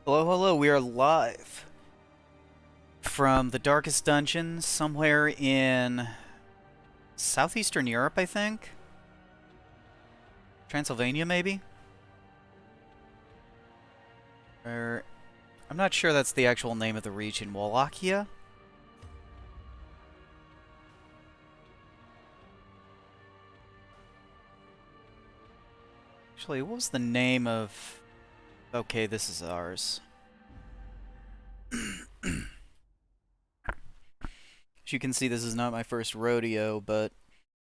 Hello, hello, we are live from the darkest dungeon somewhere in southeastern Europe, I think? Transylvania, maybe? Or, I'm not sure that's the actual name of the region. Wallachia? Actually, what was the name of... Okay, this is ours. As you can see, this is not my first rodeo, but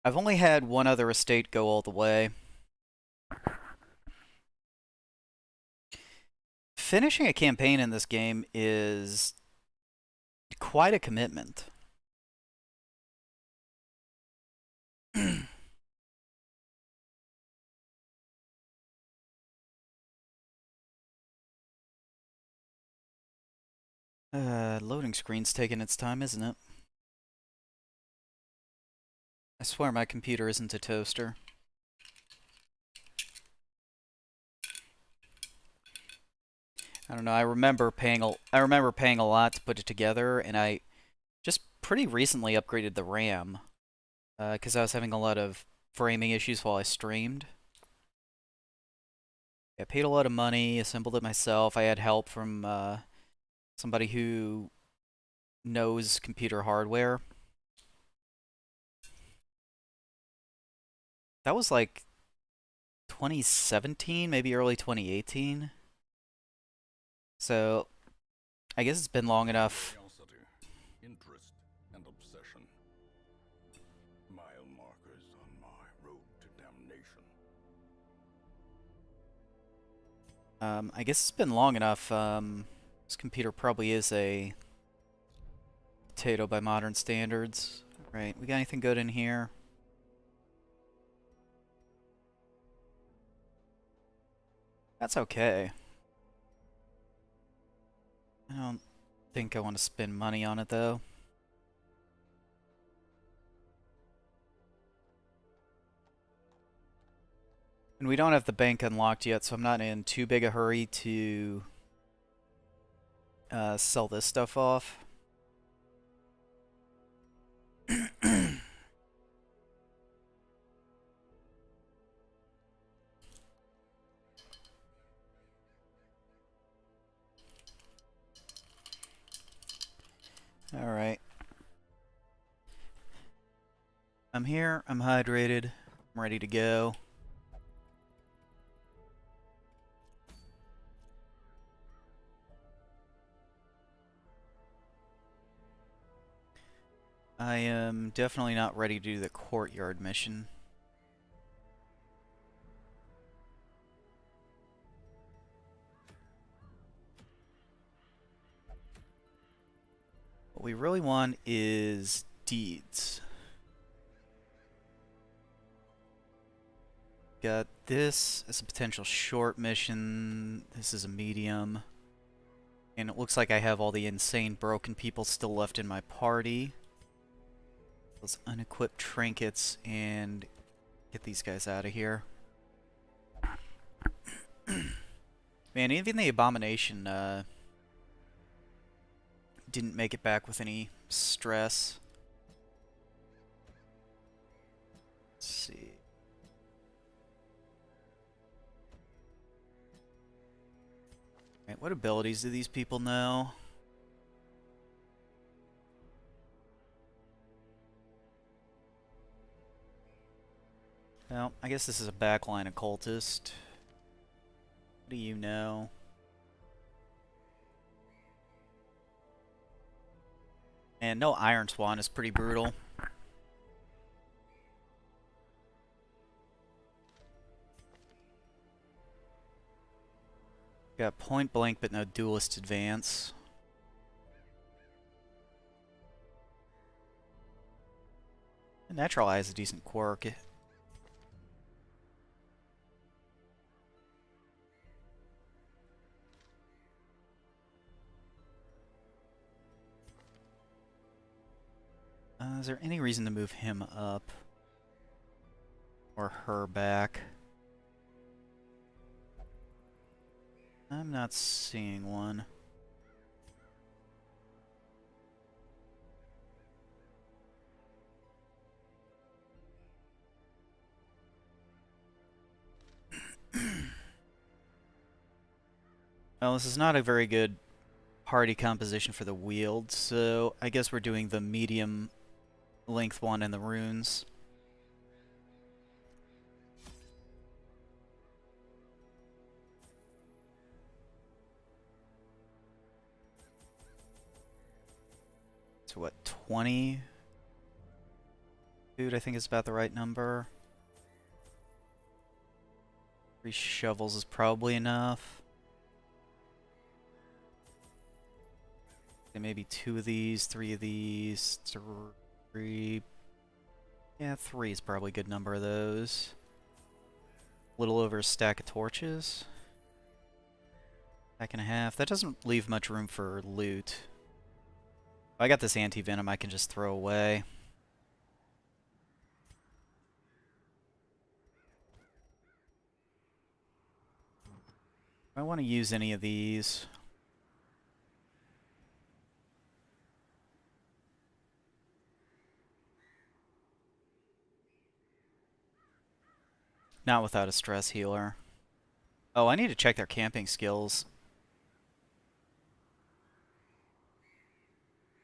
I've only had one other estate go all the way. Finishing a campaign in this game is quite a commitment. Loading screen's taking its time, isn't it? I swear my computer isn't a toaster. I don't know. I remember paying a lot to put it together, and I just pretty recently upgraded the RAM because I was having a lot of framing issues while I streamed. I paid a lot of money, assembled it myself. I had help from somebody who knows computer hardware. That was like 2017, maybe early 2018. So I guess it's been long enough. Interest and obsession. Mile markers on my road to damnation. I guess it's been long enough. This computer probably is a potato by modern standards. Right, we got anything good in here? That's okay. I don't think I want to spend money on it, though. And we don't have the bank unlocked yet, so I'm not in too big a hurry to sell this stuff off. Alright. I'm here, I'm hydrated, I'm ready to go. I am definitely not ready to do the courtyard mission. What we really want is deeds. Got this as a potential short mission. This is a medium. And it looks like I have all the insane broken people still left in my party. Those unequipped trinkets and get these guys out of here. Man, even the Abomination didn't make it back with any stress. Let's see. Right, what abilities do these people know? Well, I guess this is a backline occultist. What do you know? And no Iron Swan is pretty brutal. Got point blank but no duelist advance. Natural Eye is a decent quirk. Is there any reason to move him up? Or her back? I'm not seeing one. Well, this is not a very good party composition for the wield, so I guess we're doing the medium length one in the runes. So what, 20? Dude, I think it's about the right number. 3 shovels is probably enough. Okay, maybe 2 of these, 3 of these, 3. Yeah, 3 is probably a good number of those. A little over a stack of torches. Stack and a half. That doesn't leave much room for loot. I got this anti-venom I can just throw away. I want to use any of these. Not without a stress healer. Oh, I need to check their camping skills.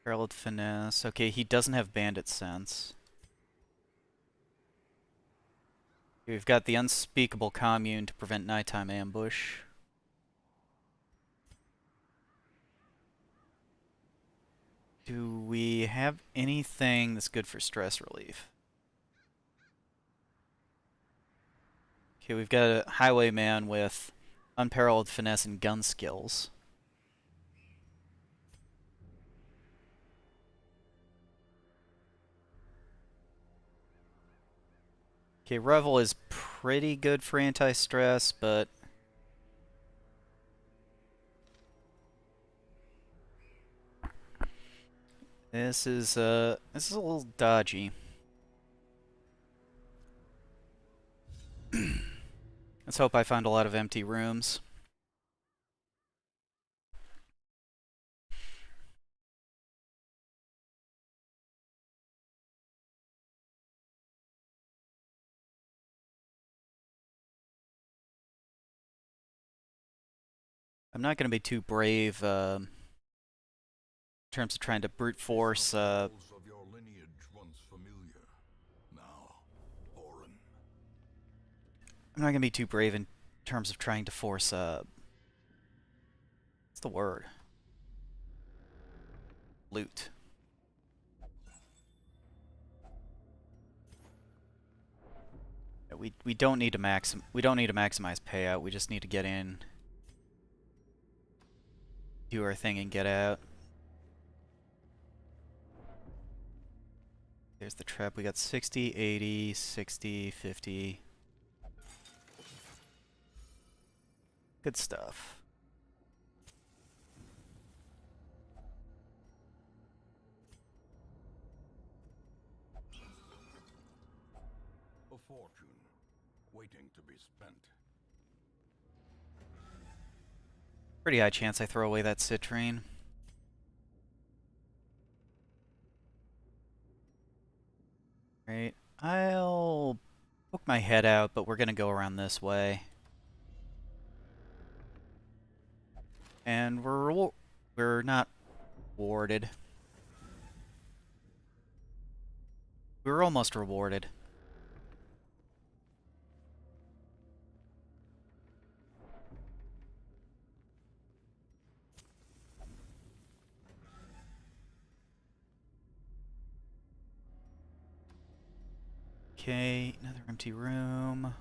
Parallel finesse. Okay, he doesn't have bandit sense. We've got the unspeakable commune to prevent nighttime ambush. Do we have anything that's good for stress relief? Okay, we've got a highwayman with unparalleled finesse and gun skills. Okay, Revel is pretty good for anti-stress, but this is a little dodgy. Let's hope I find a lot of empty rooms. I'm not going to be too brave in terms of trying to brute force. Of your lineage once familiar, now foreign. I'm not going to be too brave in terms of trying to force. What's the word? Loot. Yeah, we don't need to maximize payout. We just need to get in, do our thing, and get out. There's the trap. We got 60, 80, 60, 50. Good stuff. A fortune waiting to be spent. Pretty high chance I throw away that citrine. Right. I'll poke my head out, but we're gonna go around this way. And we're not rewarded. We're almost rewarded. Okay, another empty room.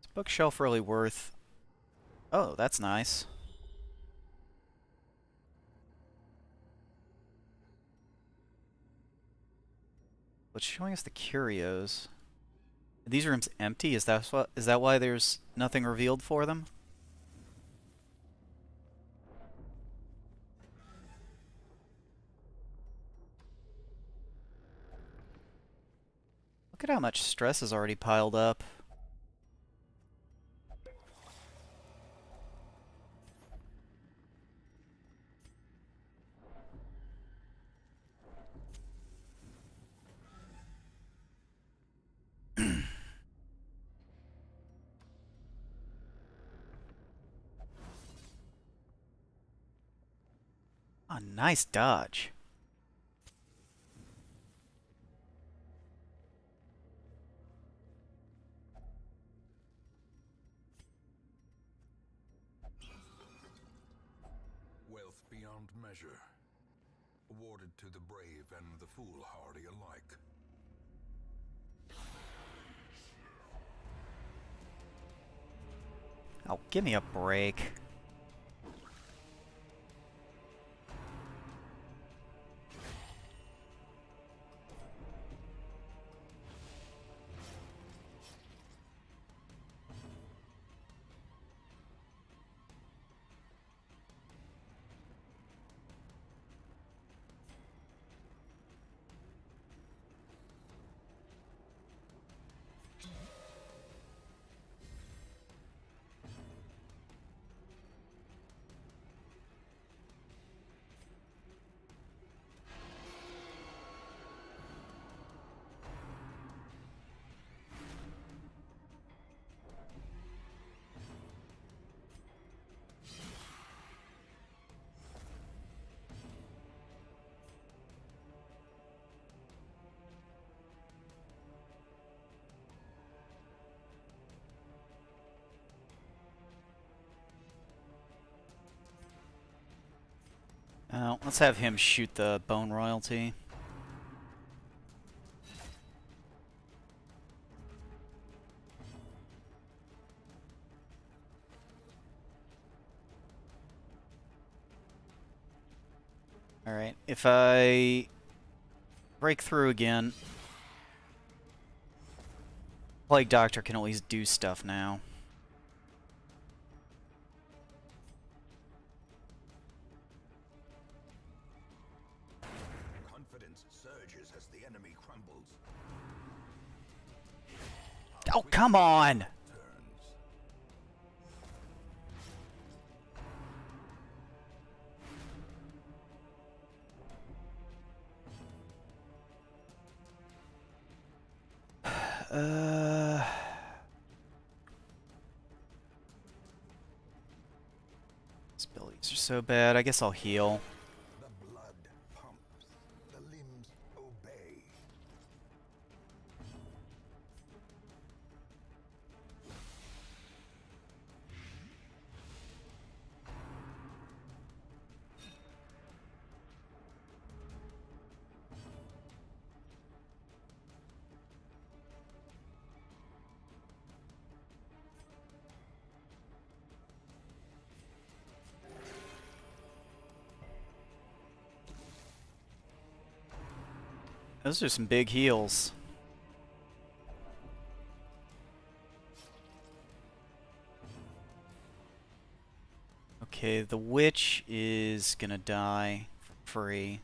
Is bookshelf really worth... Oh, that's nice. What's showing us the curios? Are these rooms empty? Is that why there's nothing revealed for them? Look at how much stress is already piled up. Oh, nice dodge. Wealth beyond measure, awarded to the brave and the foolhardy alike. Oh, give me a break. Let's have him shoot the bone royalty. Alright, if I break through again, Plague Doctor can at least do stuff now. Confidence surges as the enemy crumbles. Oh, come on! Turns. These abilities are so bad. I guess I'll heal. The blood pumps, the limbs obey. Those are some big heals. Okay, the witch is gonna die for free.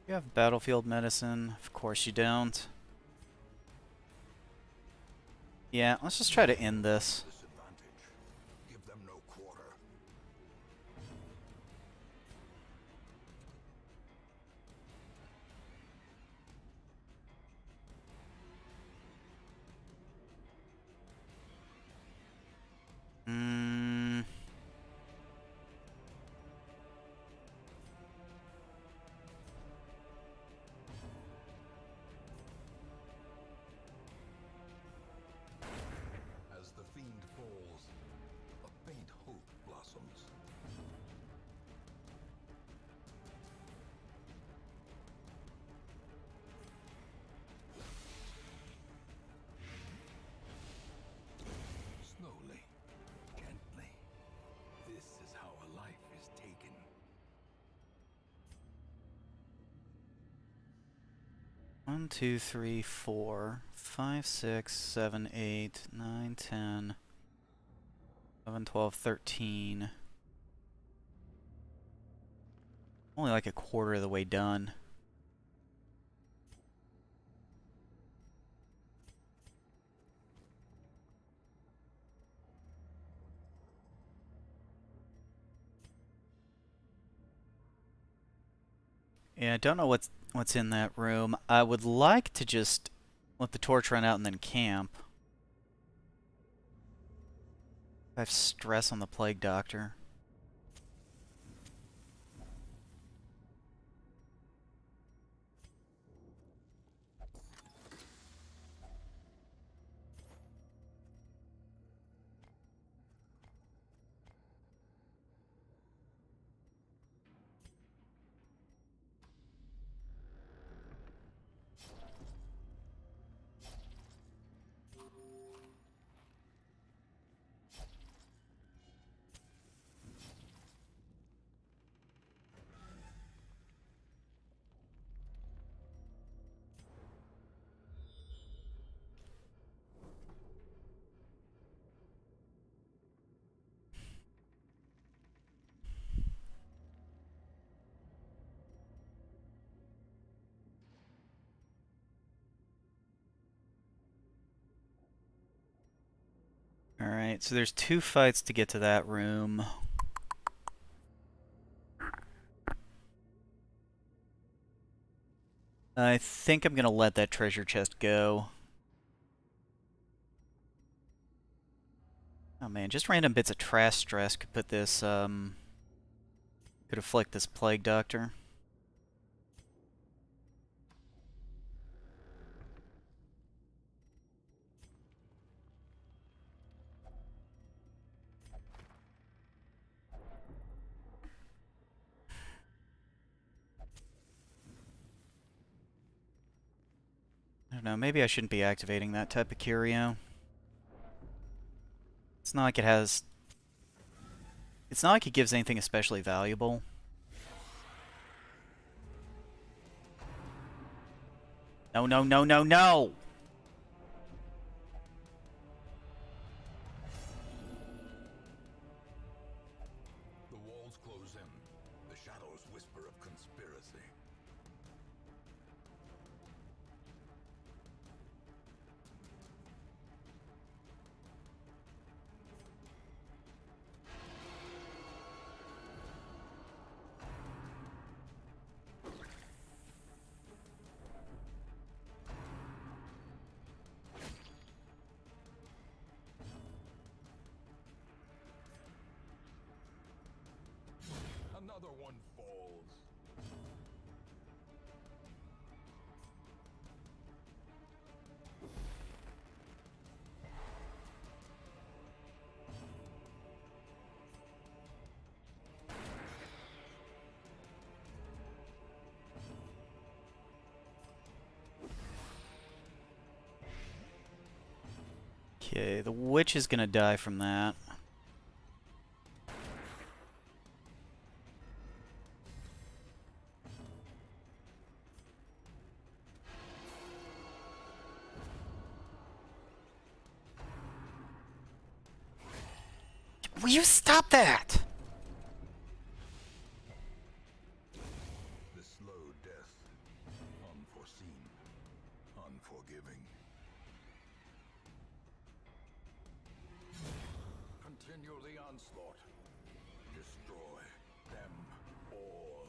You have battlefield medicine? Of course you don't. Yeah, let's just try to end this. Disadvantage. Give them no quarter. Mm. As the fiend falls, a faint hope blossoms. Slowly, gently. This is how a life is taken. One, 2, 3, 4, 5, 6, 7, 8, 9, 10, 11, 12, 13. Only like a quarter of the way done. Yeah, I don't know what's in that room. I would like to just let the torch run out and then camp. I have stress on the Plague Doctor. Alright, so there's 2 fights to get to that room. I think I'm gonna let that treasure chest go. Oh man, just random bits of trash stress could put this, could afflict this Plague Doctor. I don't know, maybe I shouldn't be activating that type of curio. It's not like it has... It's not like it gives anything especially valuable. No, no, no, no, no! The walls close in. The shadows whisper of conspiracy. Another one falls. Okay, the witch is gonna die from that. Will you stop that? The slow death. Unforeseen. Unforgiving. Continue the onslaught. Destroy them all.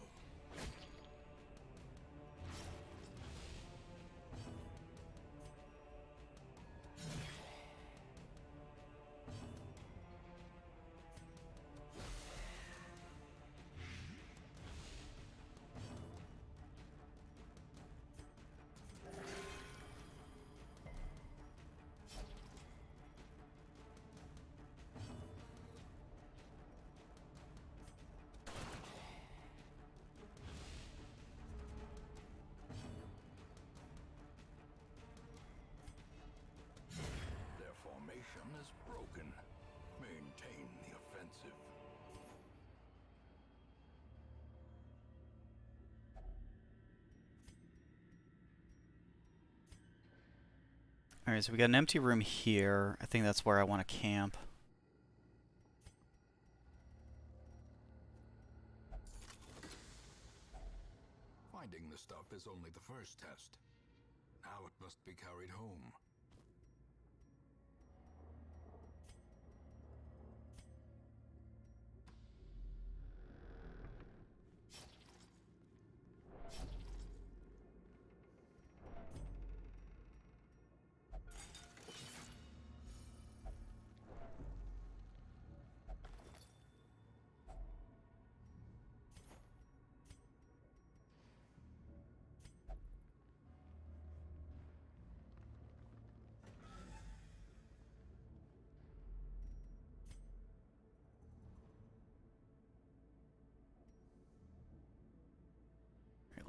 Their formation is broken. Maintain the offensive. Alright, so we got an empty room here. I think that's where I want to camp. Finding the stuff is only the first test. Now it must be carried home.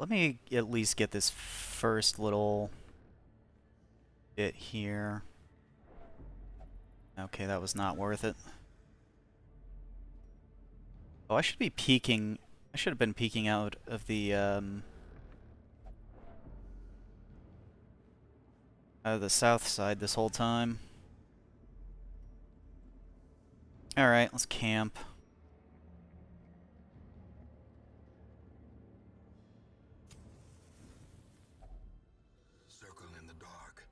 let me at least get this first little bit here. Okay, that was not worth it. Oh, I should be peeking. I should have been peeking out of the south side this whole time. Alright, let's camp. Circle in the dark.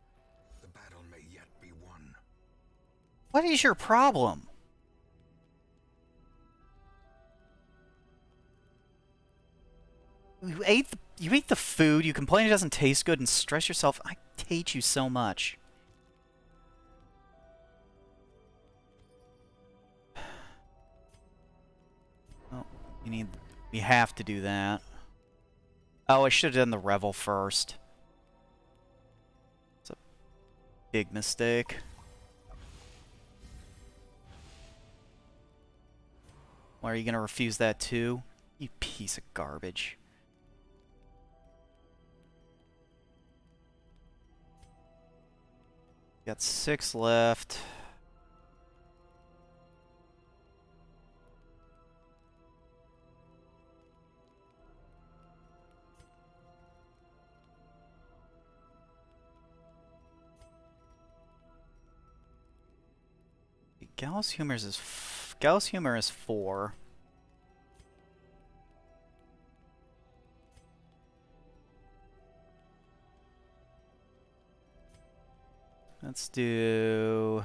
The battle may yet be won. What is your problem? You ate the food, you complain it doesn't taste good, and stress yourself. I hate you so much. Oh, we have to do that. Oh, I should have done the revel first. It's a big mistake. Why are you gonna refuse that too? You piece of garbage. Got 6 left. Gallus Humor is 4. Let's do...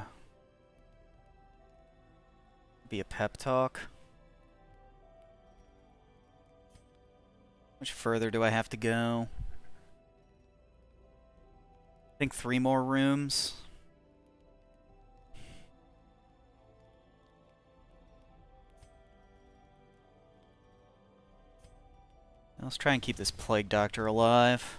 be a pep talk. How much further do I have to go? I think 3 more rooms. Let's try and keep this Plague Doctor alive.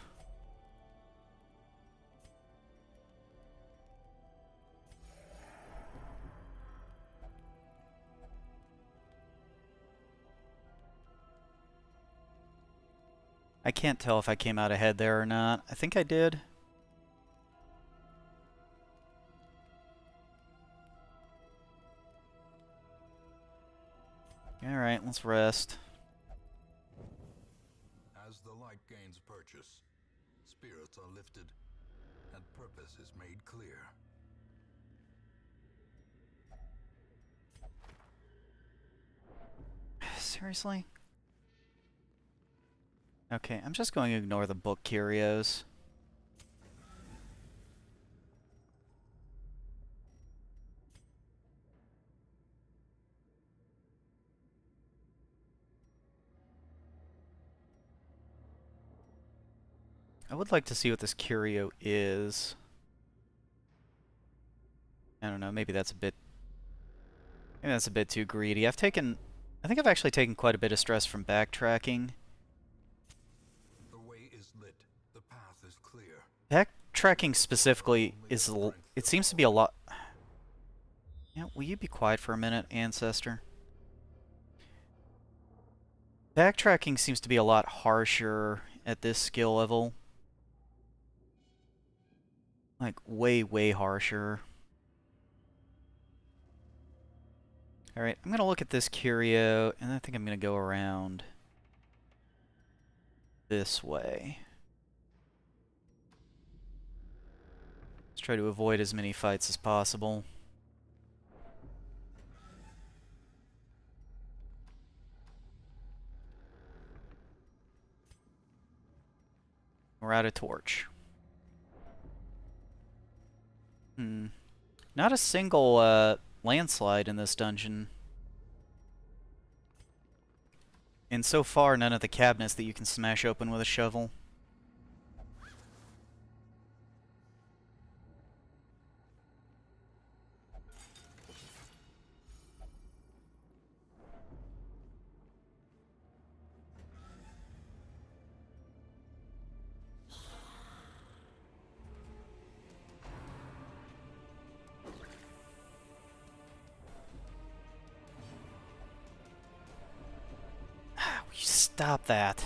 I can't tell if I came out ahead there or not. I think I did. Alright, let's rest. As the light gains purchase, spirits are lifted, and purpose is made clear. Seriously? Okay, I'm just going to ignore the book curios. I would like to see what this curio is. I don't know, maybe that's a bit too greedy. I think I've actually taken quite a bit of stress from backtracking. The way is lit. The path is clear. Backtracking specifically is it seems to be a lot. Yeah, will you be quiet for a minute, Ancestor? Backtracking seems to be a lot harsher at this skill level. Like, way harsher. Alright, I'm gonna look at this curio, and I think I'm gonna go around this way. Let's try to avoid as many fights as possible. We're out of torch. Not a single landslide in this dungeon. And so far, none of the cabinets that you can smash open with a shovel. Will you stop that?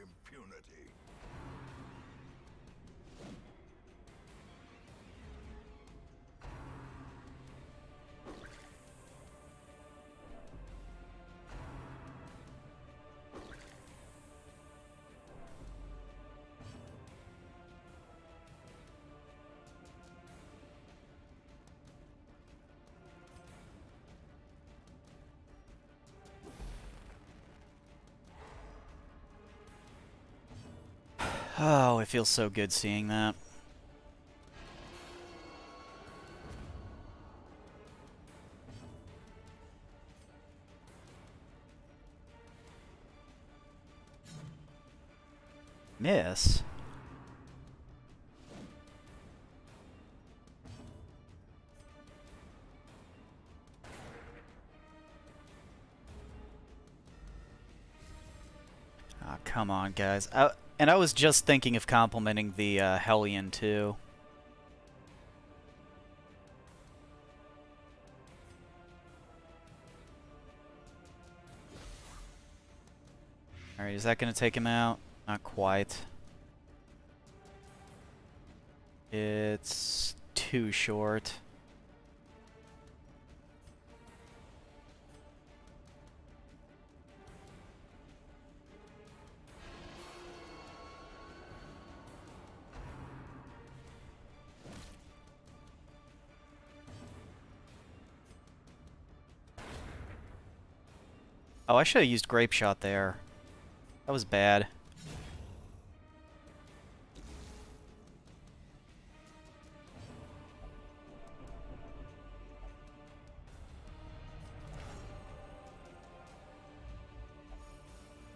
impunity. Oh, it feels so good seeing that. Miss? Oh, come on, guys. And I was just thinking of complimenting the Hellion, too. Alright, is that going to take him out? Not quite. It's too short. Oh, I should have used Grape Shot there. That was bad.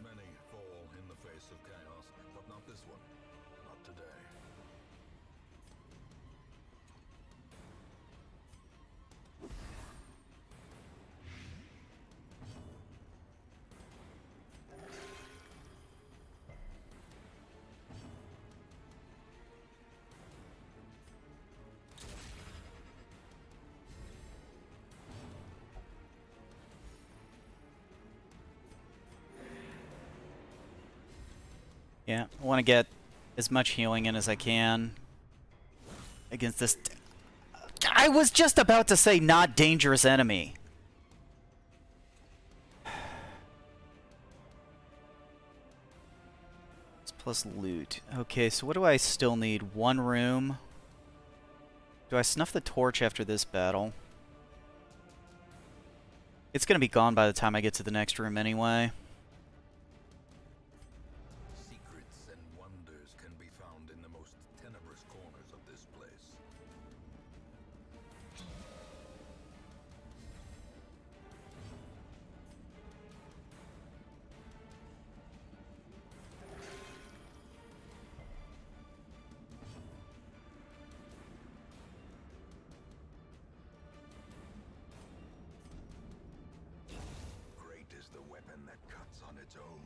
Many fall in the face of chaos, but not this one. Not today. Yeah, I want to get as much healing in as I can against this. I was just about to say not dangerous enemy. It's plus loot. Okay, so what do I still need? One room. Do I snuff the torch after this battle? It's going to be gone by the time I get to the next room anyway. Secrets and wonders can be found in the most tenebrous corners of this place. Great is the weapon that cuts on its own.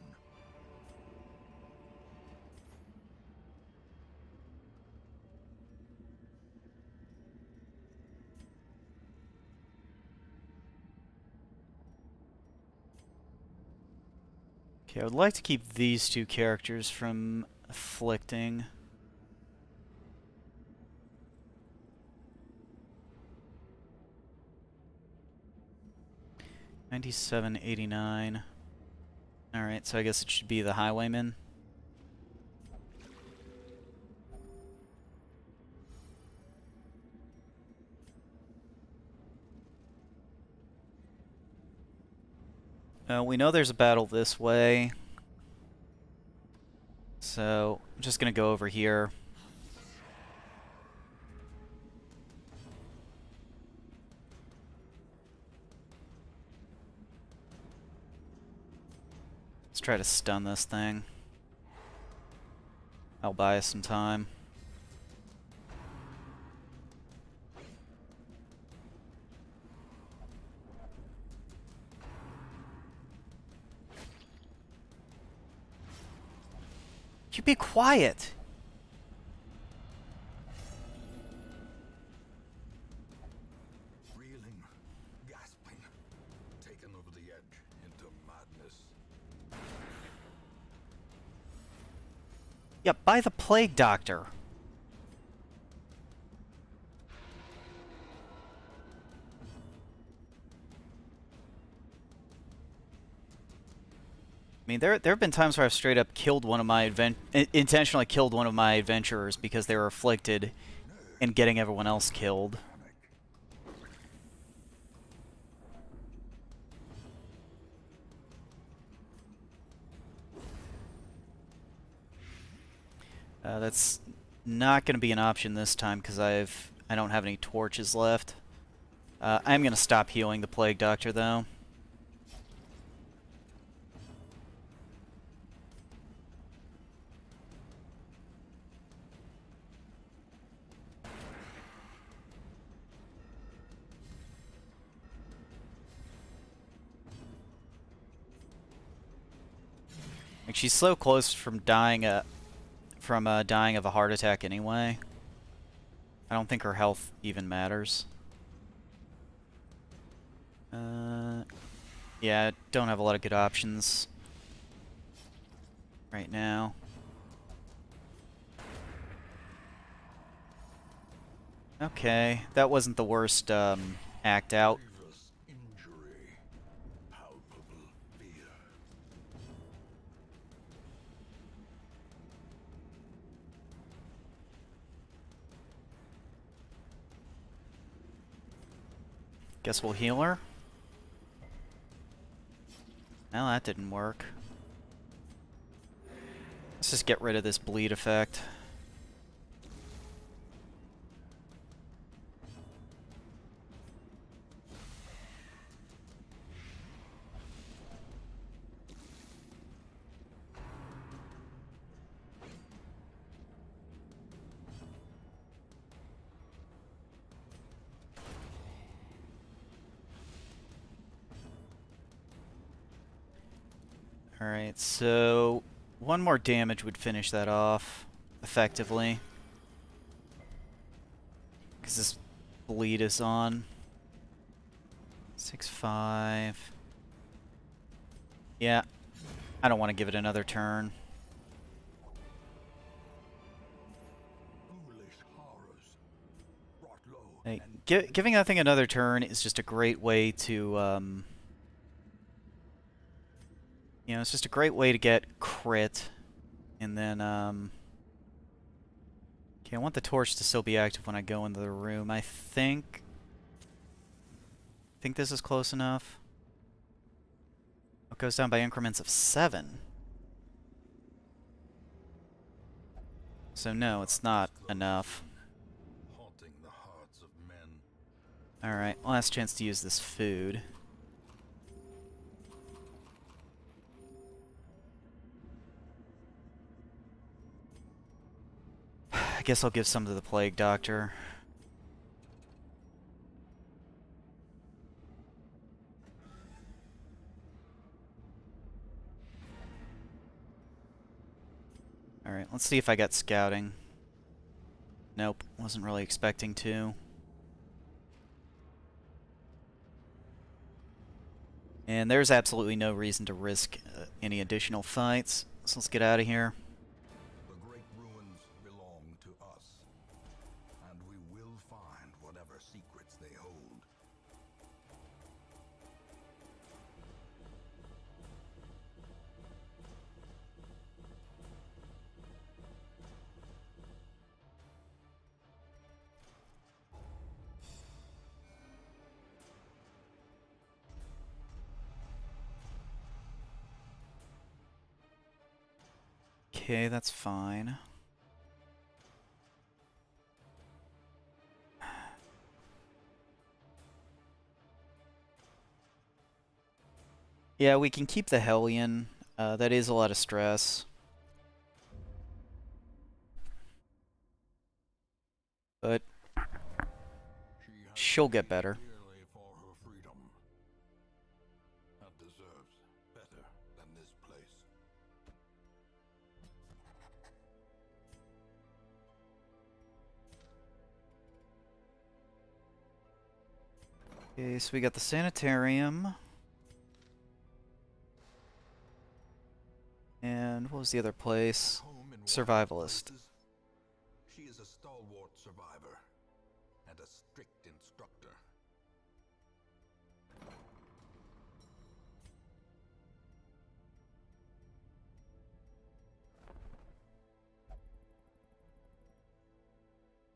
Okay, I would like to keep these two characters from afflicting. $97.89. Alright, so I guess it should be the Highwayman. We know there's a battle this way. So, I'm just gonna go over here. Let's try to stun this thing. I'll buy us some time. You be quiet! Reeling, gasping, taken over the edge into madness. Yeah, by the Plague Doctor. I mean, there have been times where I've straight up killed one of my intentionally killed one of my adventurers because they were afflicted and getting everyone else killed. That's not going to be an option this time because I don't have any torches left. I'm going to stop healing the Plague Doctor though. Like, she's so close from dying of a heart attack anyway. I don't think her health even matters. Yeah, don't have a lot of good options right now. Okay, that wasn't the worst act out. Grievous injury. Palpable fear. Guess we'll heal her. Well, that didn't work. Let's just get rid of this bleed effect. Alright, so one more damage would finish that off effectively. Because this bleed is on. 6-5. Yeah, I don't want to give it another turn. Ghoulish horrors. Brought low Like, and giving that thing another turn is just a great way to, you know, it's just a great way to get crit. And then, okay, I want the torch to still be active when I go into the room. I think this is close enough. It goes down by increments of 7. So no, it's not enough. haunting the hearts of men. Alright, last chance to use this food. I guess I'll give some to the Plague Doctor. Alright, let's see if I got scouting. Nope, wasn't really expecting to. And there's absolutely no reason to risk any additional fights, so let's get out of here. The great ruins belong to us, and we will find whatever secrets they hold. Okay, that's fine. Yeah, we can keep the Hellion. That is a lot of stress. But She has she'll get paid better. dearly for her freedom, and deserves better than this place. Okay, so we got the Sanitarium. And what was the other place? Home in Survivalist. Places, she is a stalwart survivor and a strict instructor.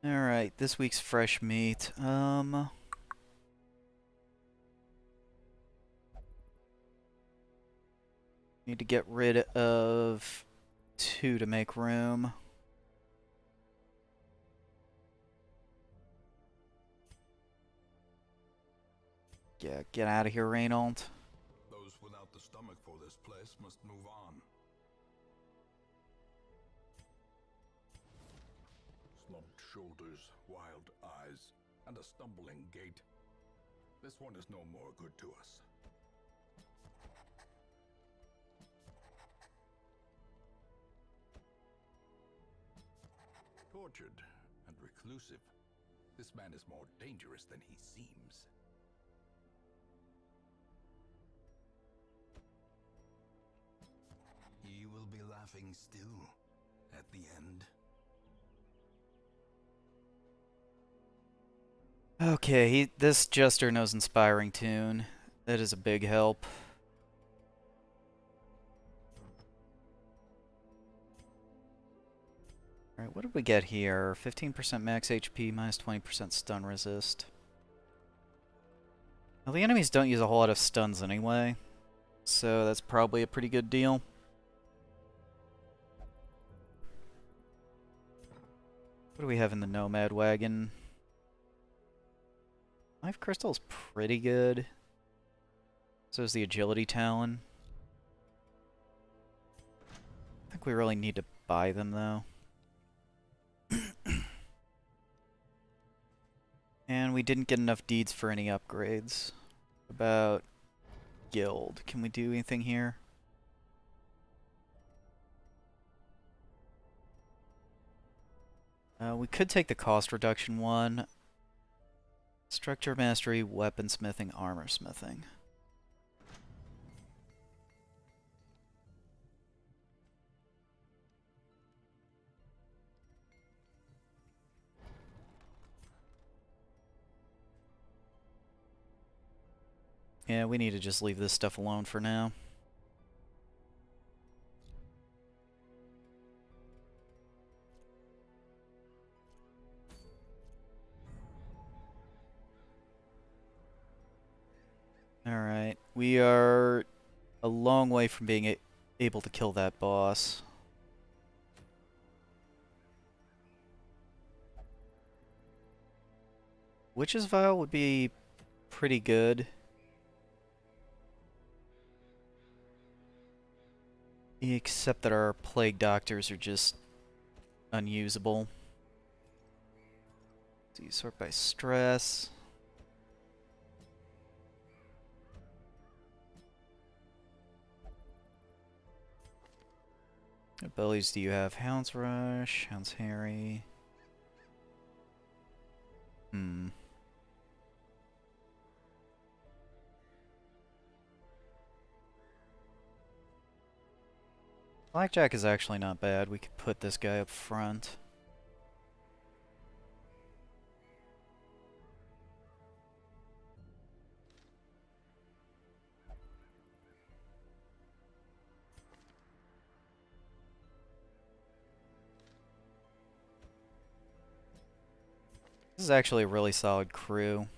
Alright, this week's fresh meat. Need to get rid of 2 to make room. Yeah, get out of here, Reynold. Those without the stomach for this place must move on. Slumped shoulders, wild eyes, and a stumbling gait. This one is no more good to us. Tortured and reclusive, this man is more dangerous than he seems. He will be laughing still at the end. Okay, this Jester knows Inspiring Tune. That is a big help. Alright, what did we get here? 15% max HP, minus 20% stun resist. Well, the enemies don't use a whole lot of stuns anyway, so that's probably a pretty good deal. What do we have in the Nomad Wagon? Life Crystal's pretty good. So is the Agility Talon. I think we really need to buy them, though. And we didn't get enough deeds for any upgrades. About guild. Can we do anything here? We could take the cost reduction one. Structure mastery, weaponsmithing, armor smithing. Yeah, we need to just leave this stuff alone for now. Alright, we are a long way from being able to kill that boss. Witch's Vial would be pretty good. Except that our Plague Doctors are just unusable. So you sort by stress. What abilities do you have? Hound's Rush, Hound's Harry. Blackjack is actually not bad. We could put this guy up front. This is actually a really solid crew.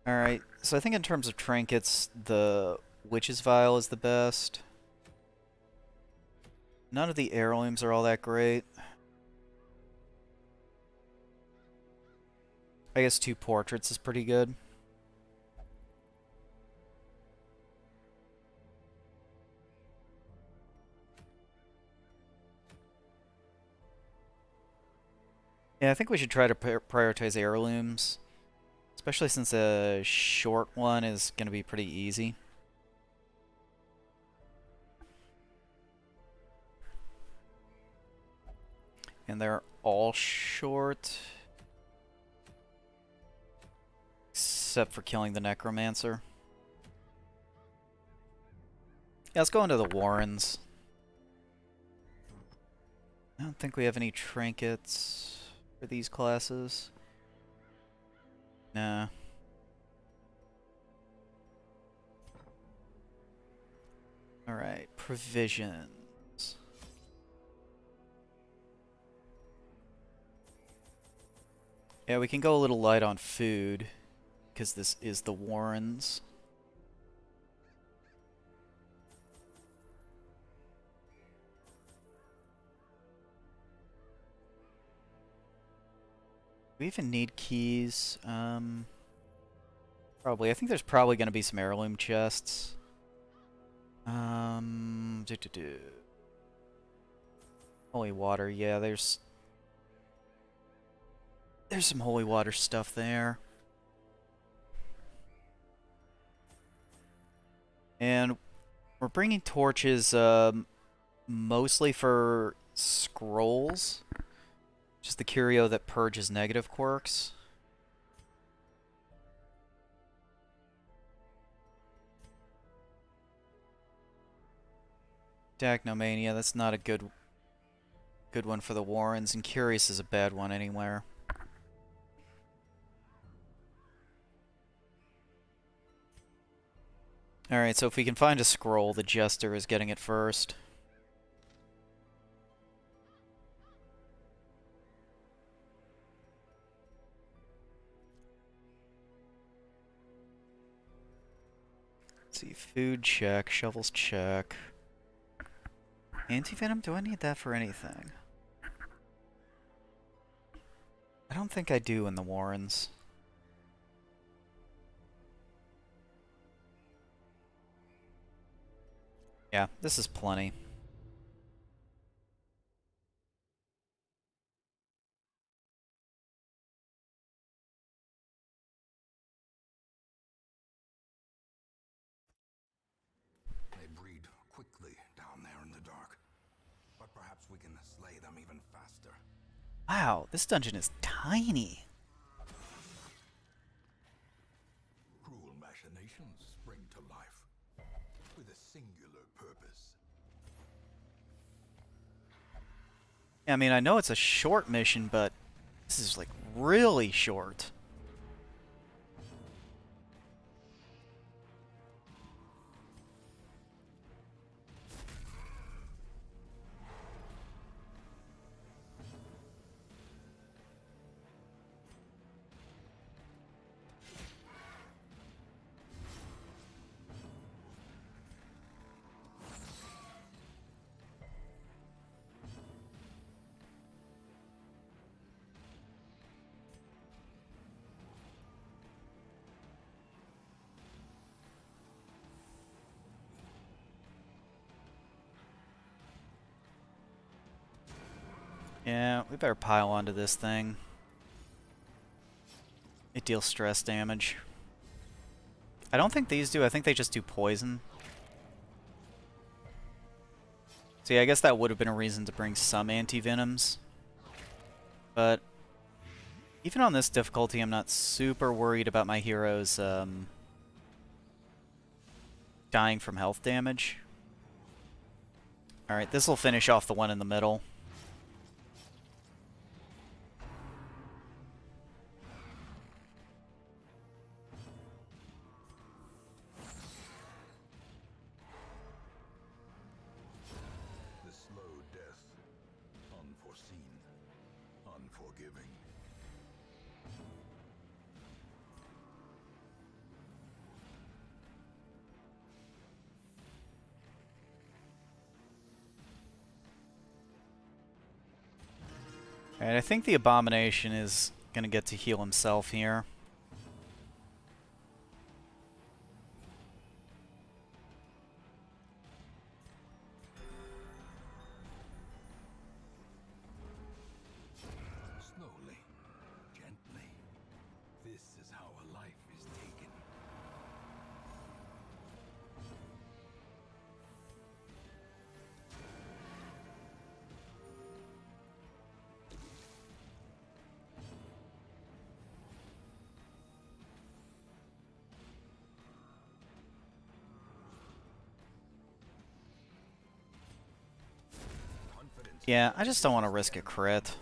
Alright, so I think in terms of trinkets, the Witch's Vial is the best. None of the heirlooms are all that great. I guess 2 portraits is pretty good. Yeah, I think we should try to prioritize heirlooms. Especially since a short one is going to be pretty easy. And they're all short. Except for killing the Necromancer. Yeah, let's go into the Warrens. I don't think we have any trinkets for these classes. Nah. Alright, provisions. Yeah, we can go a little light on food, because this is the Warrens. We even need keys. Probably. I think there's probably going to be some heirloom chests. Holy water, yeah, there's some holy water stuff there. And we're bringing torches mostly for scrolls. Just the curio that purges negative quirks. Dacnomania, that's not a good one for the Warrens, and Curious is a bad one anywhere. Alright, so if we can find a scroll, the Jester is getting it first. Let's see, food check, shovels check. Anti-venom, do I need that for anything? I don't think I do in the Warrens. Yeah, this is plenty. They breed quickly down there in the dark. But perhaps we can slay them even faster. Wow, this dungeon is tiny. Cruel machinations spring to life with a singular purpose. I mean, I know it's a short mission, but this is like really short. Yeah, we better pile onto this thing. It deals stress damage. I don't think these do. I think they just do poison. So yeah, I guess that would have been a reason to bring some anti-venoms. But even on this difficulty, I'm not super worried about my heroes dying from health damage. Alright, this will finish off the one in the middle. The slow death, unforeseen, unforgiving. Alright, I think the Abomination is going to get to heal himself here. Slowly, gently. This is how a Yeah, I just don't want to risk a crit.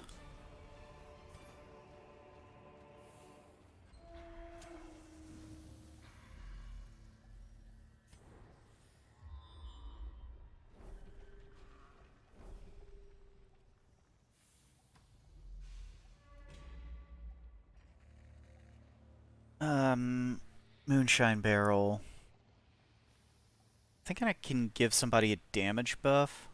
Moonshine Barrel. I think I can give somebody a damage buff.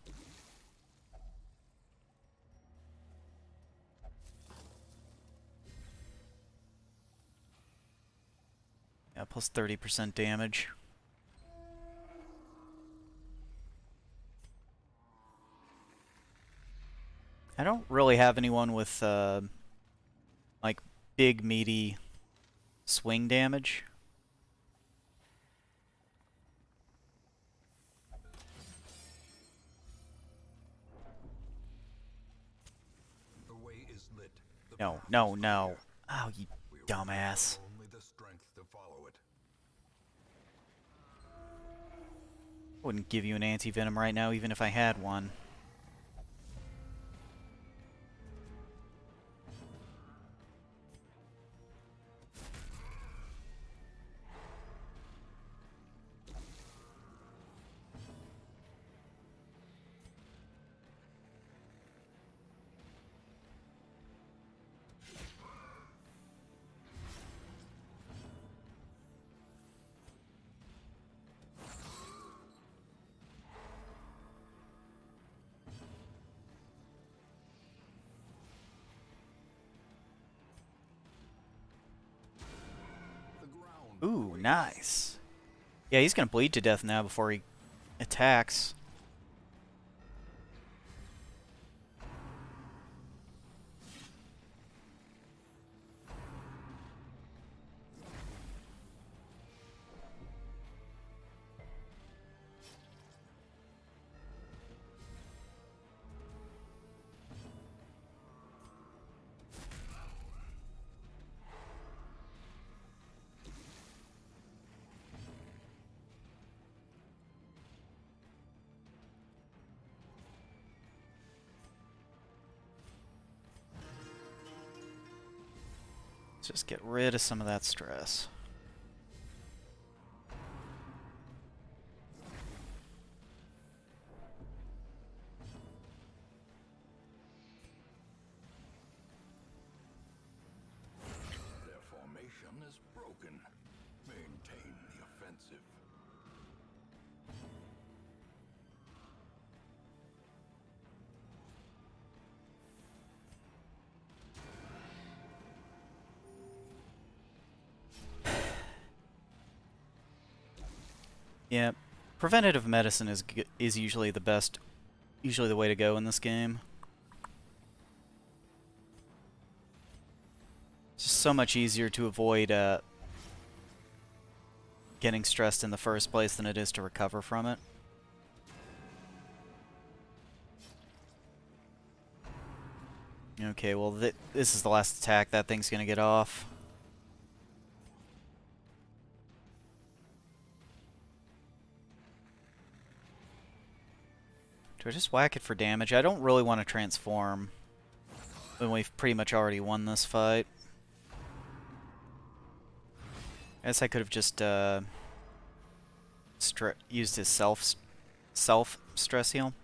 Yeah, plus 30% damage. I don't really have anyone with, like, big, meaty swing damage. The way is lit. The No, path no, is no. clear. Oh, you We only dumbass. have only the strength to follow it. Wouldn't give you an anti-venom right now, even if I had one. The ground Ooh, quakes. nice. Yeah, he's gonna bleed to death now before he attacks. Let's just get rid of some of that stress. Their formation is broken. Maintain the offensive. Yeah, preventative medicine is usually the best, usually the way to go in this game. It's just so much easier to avoid getting stressed in the first place than it is to recover from it. Okay, well this is the last attack that thing's gonna get off. Do I just whack it for damage? I don't really want to transform when we've pretty much already won this fight. I guess I could have just used his self stress heal.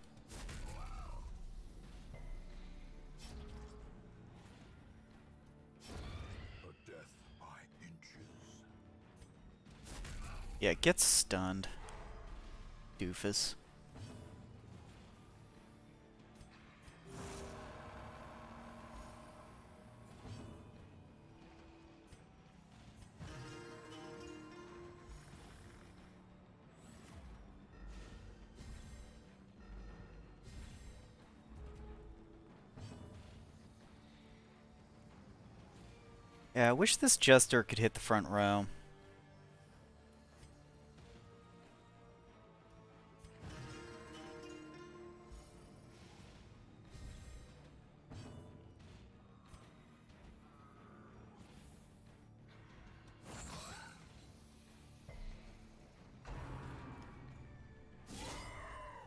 A death by inches. Yeah, get stunned, doofus. Yeah, I wish this Jester could hit the front row.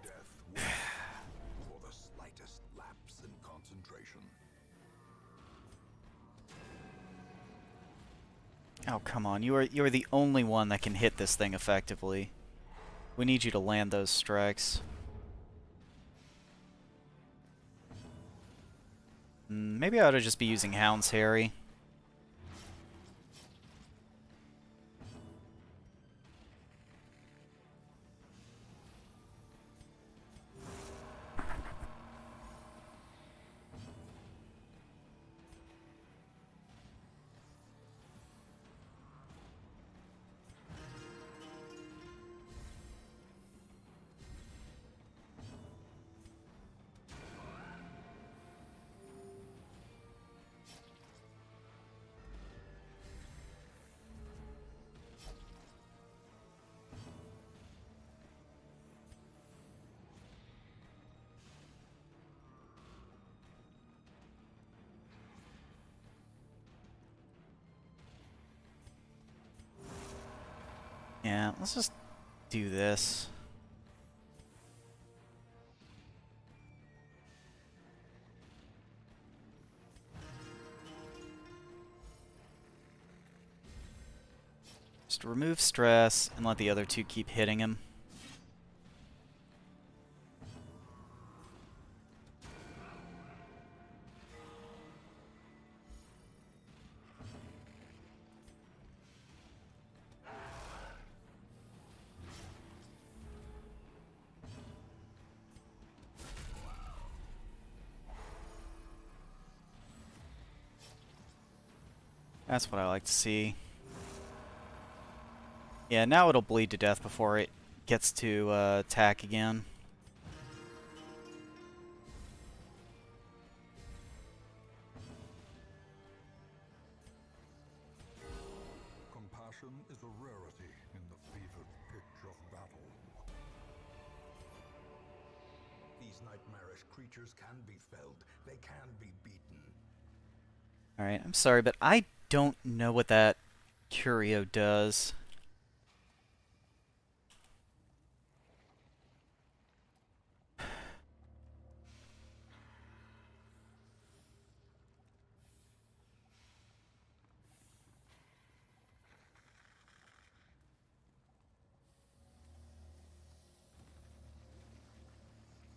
Death waits for the slightest lapse. Oh, come on. You are the only one that can hit this thing effectively. We need you to land those strikes. Maybe I ought to just be using Hound's Harry. Yeah, let's just do this. Just remove stress and let the other two keep hitting him. That's what I like to see. Yeah, now it'll bleed to death before it gets to attack again. Compassion is a rarity in the fevered pitch of battle. These nightmarish creatures can be felled. They can be beaten. Alright, I'm sorry, but I don't know what that Curio does.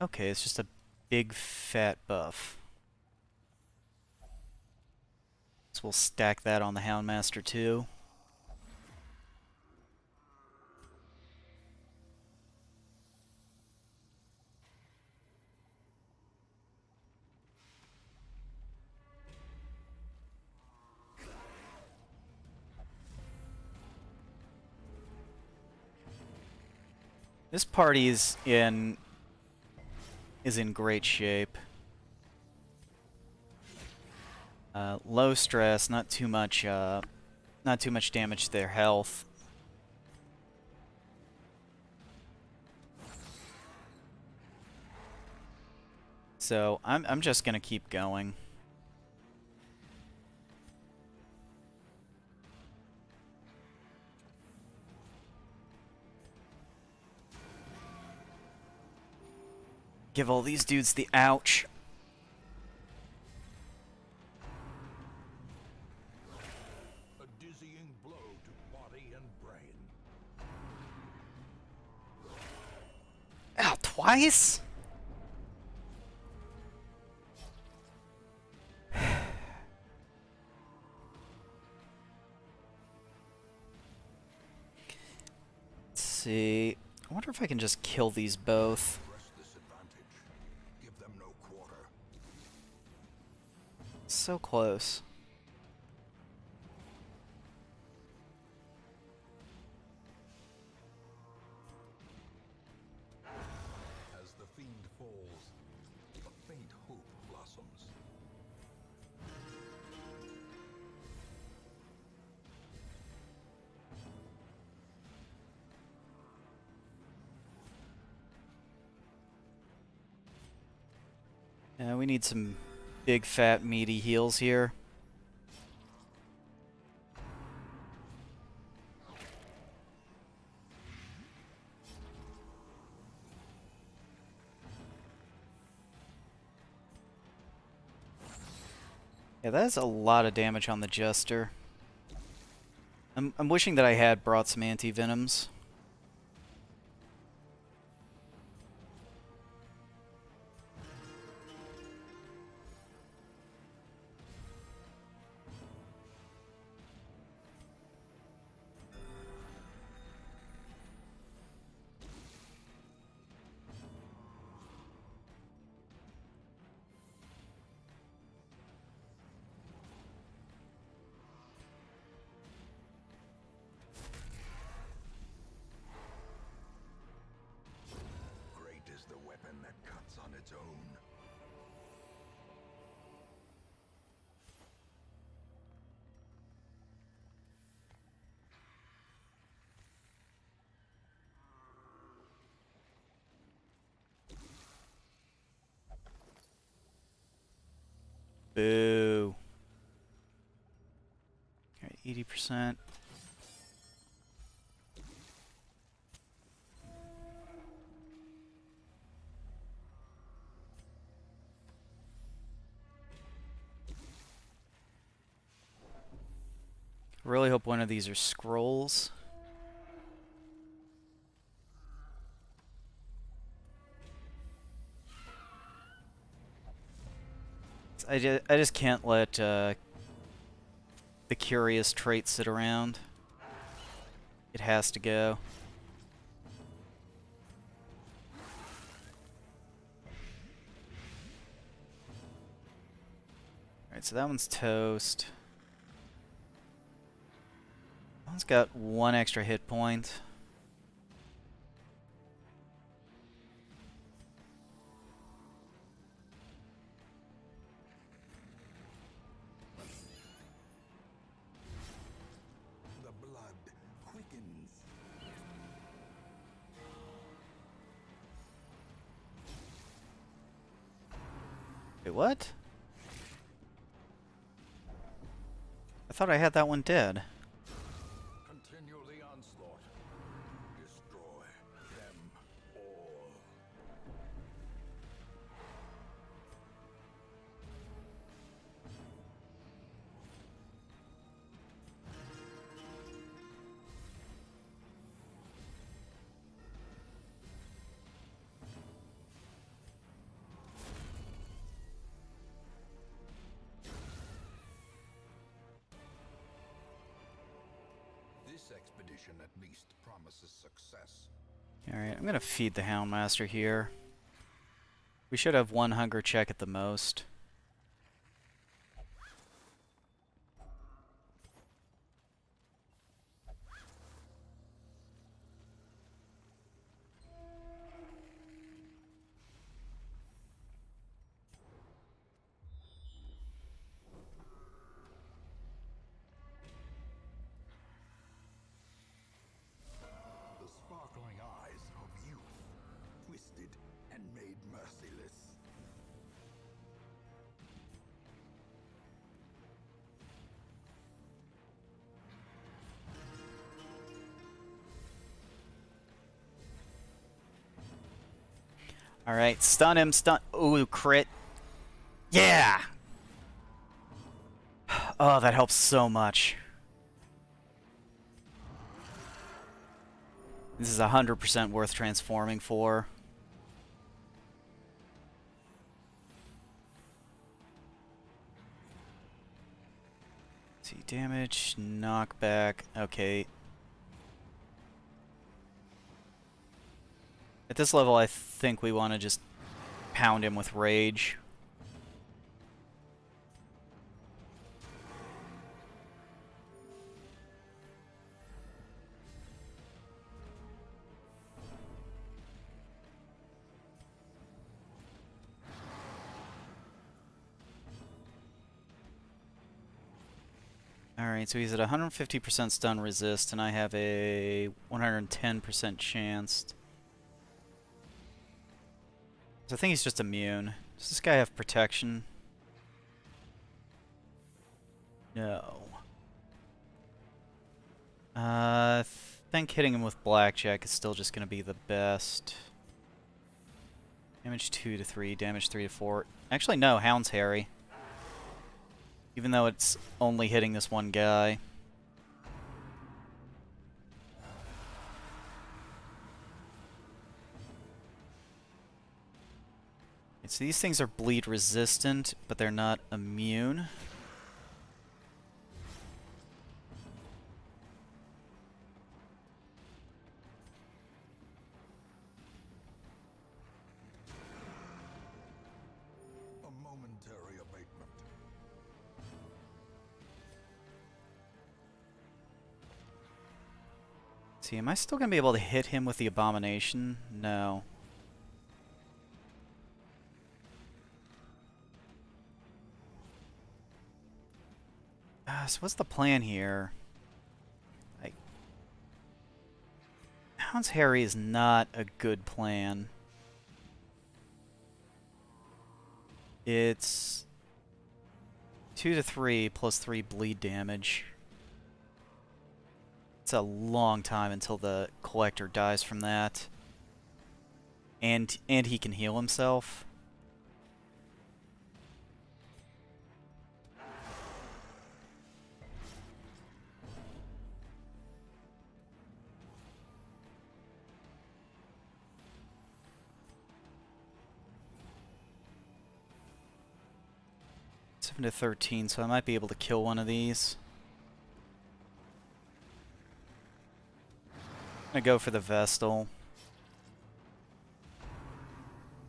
Okay, it's just a big fat buff. So we'll stack that on the Houndmaster too. This party is in great shape. Low stress, not too much damage to their health. So I'm just gonna keep going. Give all these dudes the ouch. A dizzying blow to body and brain. Ow, twice? Let's see. I wonder if I can just kill these both. Press this advantage. Give them no quarter. So close. As the fiend falls, a faint hope blossoms. Yeah, we need some big fat meaty heals here. Yeah, that's a lot of damage on the Jester. I'm wishing that I had brought some anti-venoms. Great is the weapon that cuts on its own. Boo. Alright, 80%. I really hope one of these are scrolls. I just can't let the curious trait sit around. It has to go. Alright, so that one's toast. That one's got one extra hit point. The blood quickens. Wait, what? I thought I had that one dead. Continue the onslaught. Destroy them all. This expedition at least promises success. Alright, I'm gonna feed the Houndmaster here. We should have one hunger check at the most. The sparkling eyes of youth, twisted and made merciless. Alright, stun him, stun. Ooh, crit. Yeah! Oh, that helps so much. This is 100% worth transforming for. Let's see, damage, knockback. Okay. At this level, I think we want to just pound him with rage. Alright, so he's at 150% stun resist, and I have a 110% chance. So I think he's just immune. Does this guy have protection? No. I think hitting him with Blackjack is still just going to be the best. Damage 2 to 3, damage 3 to 4. Actually, no, Hound's Harry. Even though it's only hitting this one guy. So these things are bleed resistant, but they're not immune. A momentary abatement. See, am I still gonna be able to hit him with the abomination? No. So what's the plan here? Like, Hound's Harry is not a good plan. It's 2 to 3 plus 3 bleed damage. It's a long time until the collector dies from that. And he can heal himself. Seven to 13, so I might be able to kill one of these. I'm gonna go for the Vestal.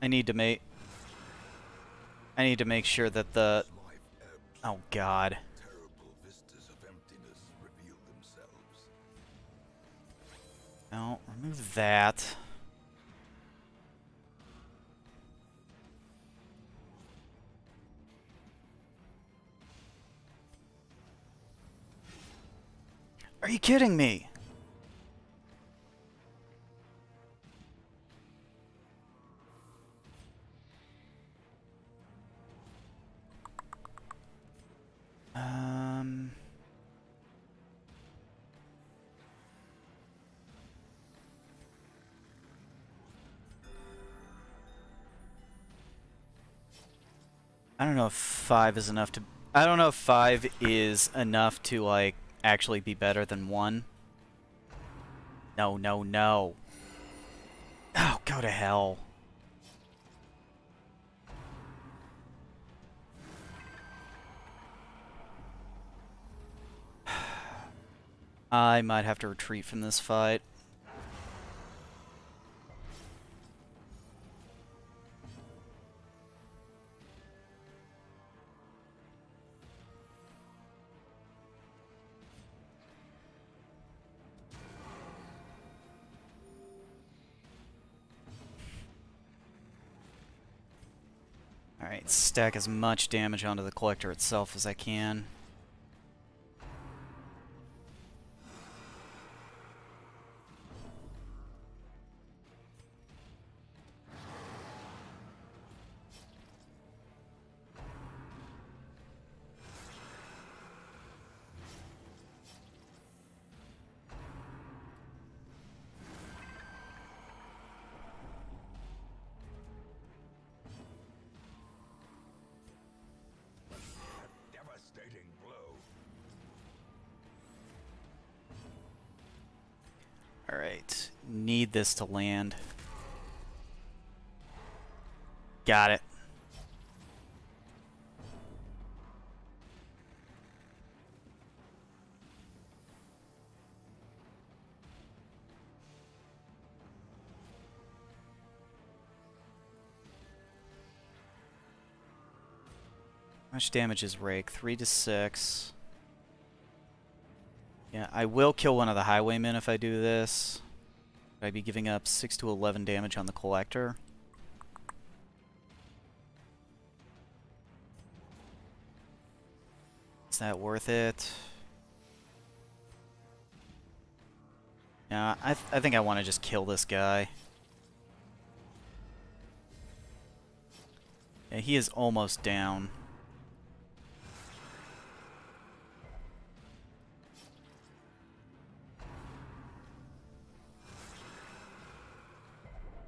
I need to make sure that the... Life ebbs. Oh god. Terrible vistas of emptiness reveal themselves. No, remove that. Are you kidding me? I don't know if 5 is enough to... I don't know if 5 is enough to, like, actually be better than 1. No, no, no. Oh, go to hell. I might have to retreat from this fight. Alright, stack as much damage onto the collector itself as I can. Devastating blow. Alright, need this to land. Got it. How much damage is Rake? 3 to 6. Yeah, I will kill one of the highwaymen if I do this. I'd be giving up 6 to 11 damage on the collector. Is that worth it? Yeah, I think I want to just kill this guy. Yeah, he is almost down.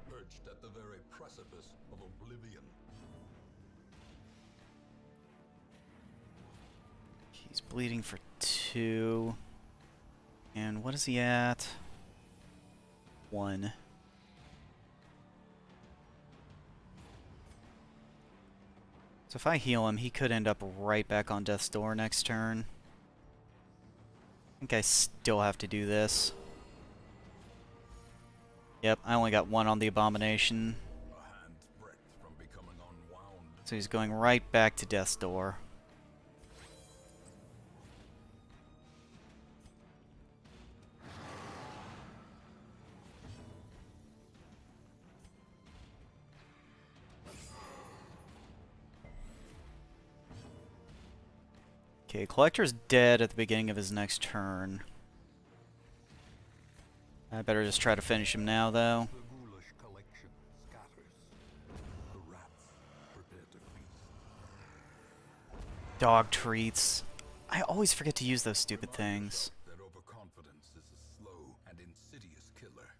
Perched at the very precipice of oblivion. He's bleeding for 2. And what is he at? 1. So if I heal him, he could end up right back on death's door next turn. I think I still have to do this. Yep, I only got one on the abomination. A hand's breadth from becoming unwound. So he's going right back to death's door. Okay, Collector's dead at the beginning of his next turn. I better just try to finish him now, though. The ghoulish collection scatters. The rats prepare to feast. Dog treats. I always forget to use those stupid things. That overconfidence is a slow and insidious killer.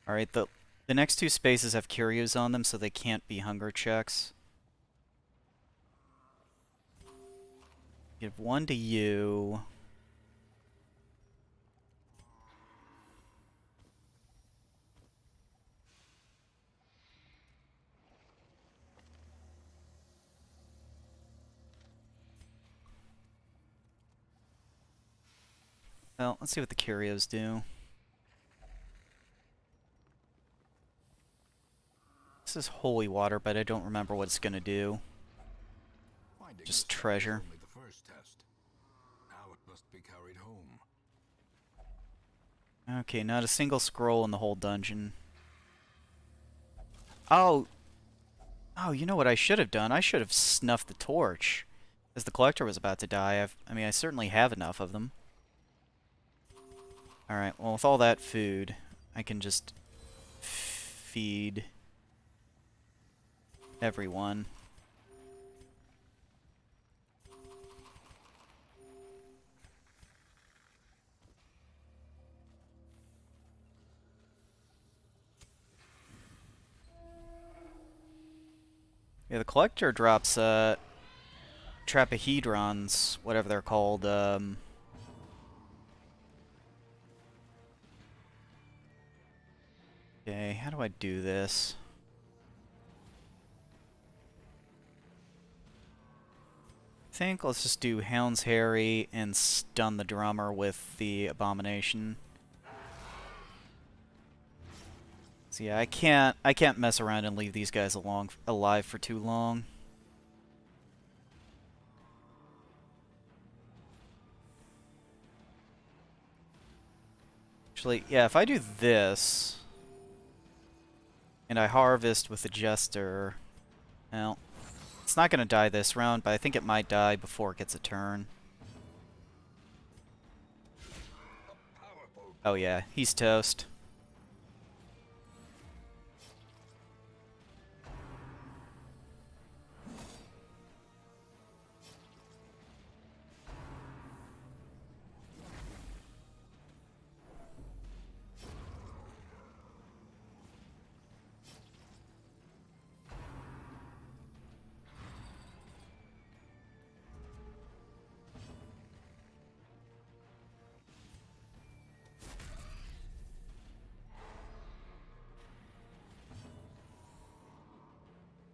Alright, the next two spaces have curios on them, so they can't be hunger checks. Give one to you. Well, let's see what the curios do. This is holy water, but I don't remember what it's gonna do. Finding Just the stone treasure. was only the first test. Now it must be carried home. Okay, not a single scroll in the whole dungeon. Oh! Oh, you know what I should have done? I should have snuffed the torch. As the collector was about to die, I mean, I certainly have enough of them. Alright, well, with all that food, I can just feed everyone. Yeah, the collector drops trapahedrons, whatever they're called. Okay, how do I do this? I think let's just do Hound's Harry and stun the drummer with the abomination. So yeah, I can't mess around and leave these guys alive for too long. Actually, yeah, if I do this and I harvest with the Jester, well, it's not going to die this round, but I think it might die before it gets a turn. Oh yeah, he's toast.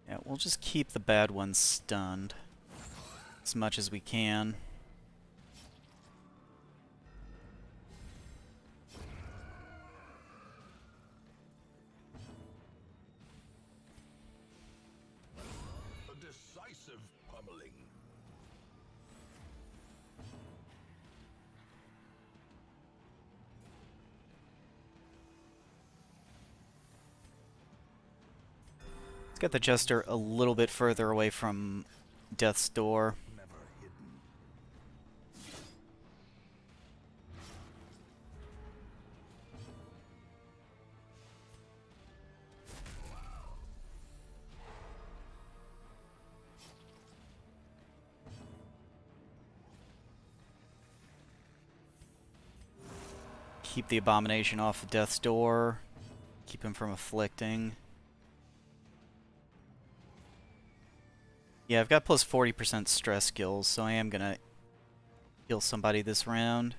Yeah, we'll just keep the bad ones stunned as much as we can. A decisive pummeling. Let's get the Jester a little bit further away from Death's Door. Never hidden. Keep the Abomination off of Death's Door. Keep him from afflicting. Yeah, I've got plus 40% stress skills, so I am gonna heal somebody this round.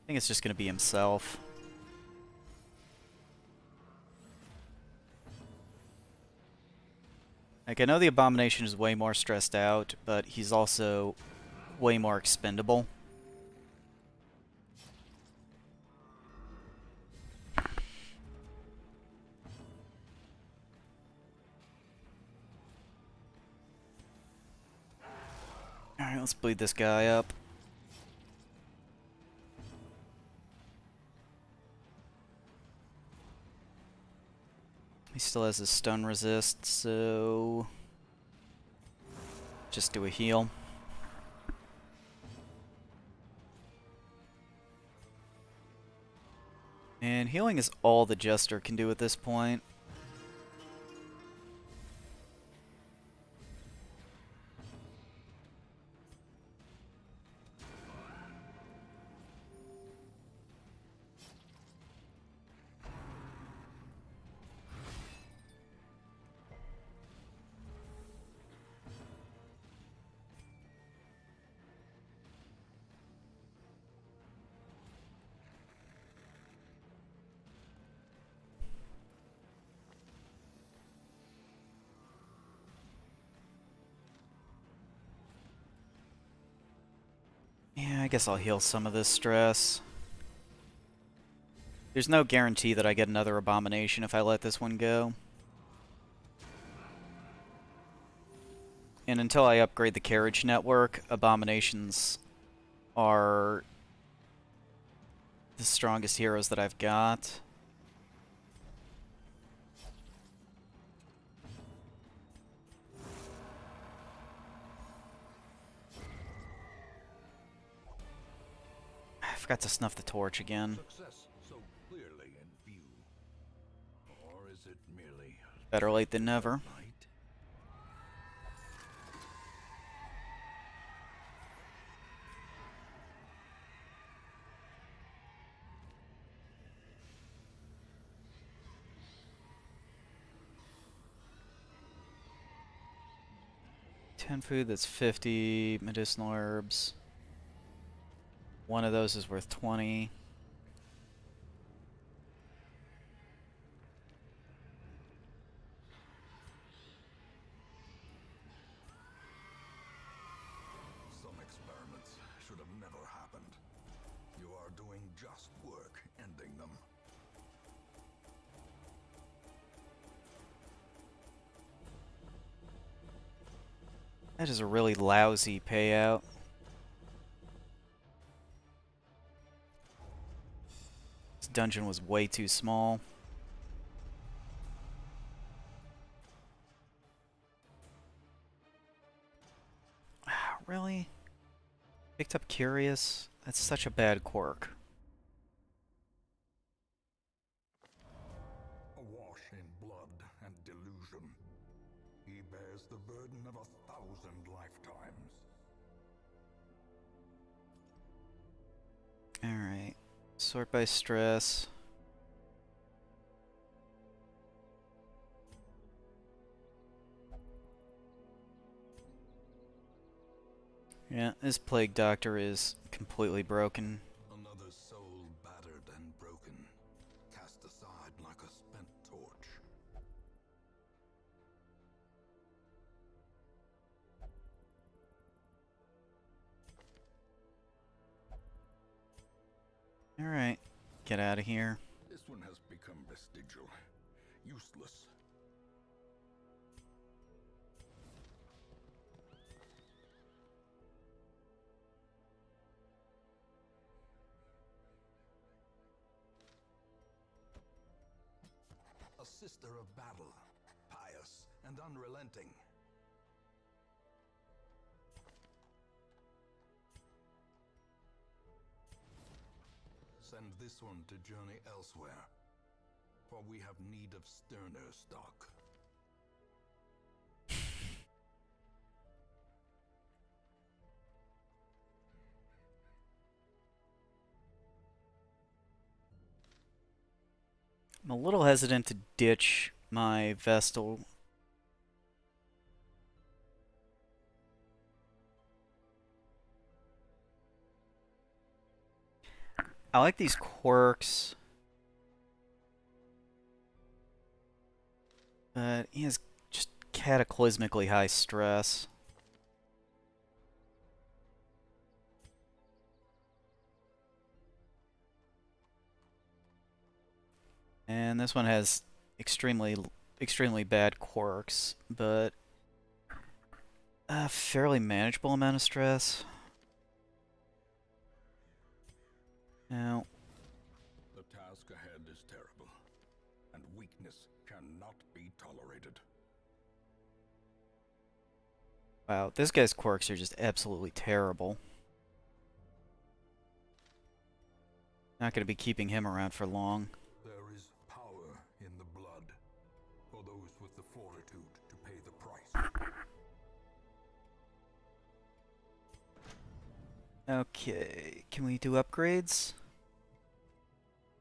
I think it's just gonna be himself. Like, I know the Abomination is way more stressed out, but he's also way more expendable. Alright, let's bleed this guy up. He still has his stun resist, so just do a heal. And healing is all the Jester can do at this point. Yeah, I guess I'll heal some of this stress. There's no guarantee that I get another Abomination if I let this one go. And until I upgrade the carriage network, Abominations are the strongest heroes that I've got. I forgot to snuff the torch again. Success so clearly in view. Or is it merely Better late than never. night? 10 food, that's 50 medicinal herbs. One of those is worth 20. Some experiments should have never happened. You are doing just work ending them. That is a really lousy payout. This dungeon was way too small. Really? Picked up Curious? That's such a bad quirk. Awash in blood and delusion, he bears the burden of 1,000 lifetimes. Alright. Sort by stress. Yeah, this Plague Doctor is completely broken. Another soul battered and broken, cast aside like a spent torch. Alright. Get out of here. This one has become vestigial, useless. A sister of battle, pious and unrelenting. Send this one to journey elsewhere, for we have need of sterner stock. I'm a little hesitant to ditch my Vestal. I like these quirks. But he has just cataclysmically high stress. And this one has extremely bad quirks, but a fairly manageable amount of stress. Now, The task ahead is terrible, and weakness cannot be tolerated. wow, this guy's quirks are just absolutely terrible. Not going to be keeping him around for long. There is power in the blood for those with the fortitude to pay the price. Okay, can we do upgrades?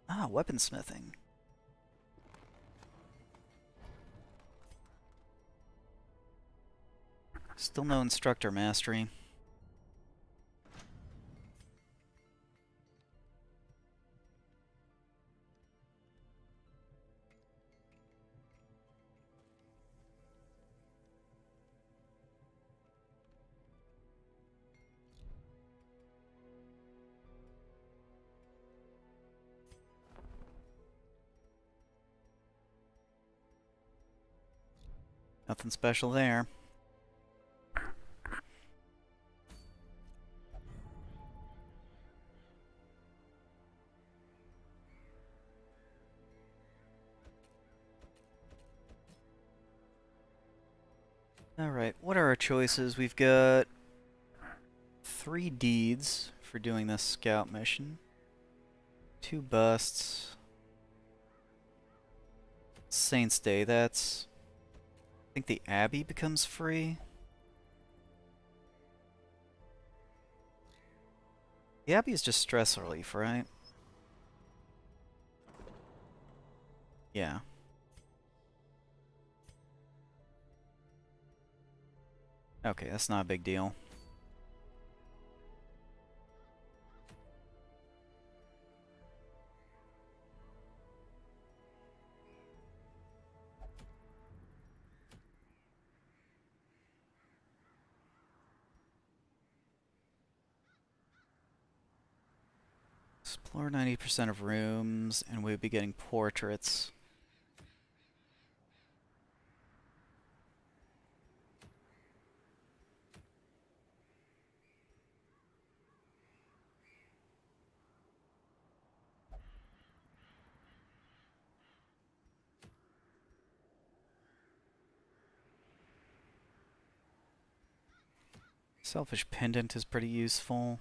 Ah, weaponsmithing. Still no instructor mastery. Nothing special there. Alright, what are our choices? We've got 3 deeds for doing this scout mission. 2 busts. Saint's Day, that's... I think the Abbey becomes free. The Abbey is just stress relief, right? Yeah. Okay, that's not a big deal. Explore 90% of rooms, and we'll be getting portraits. Selfish Pendant is pretty useful.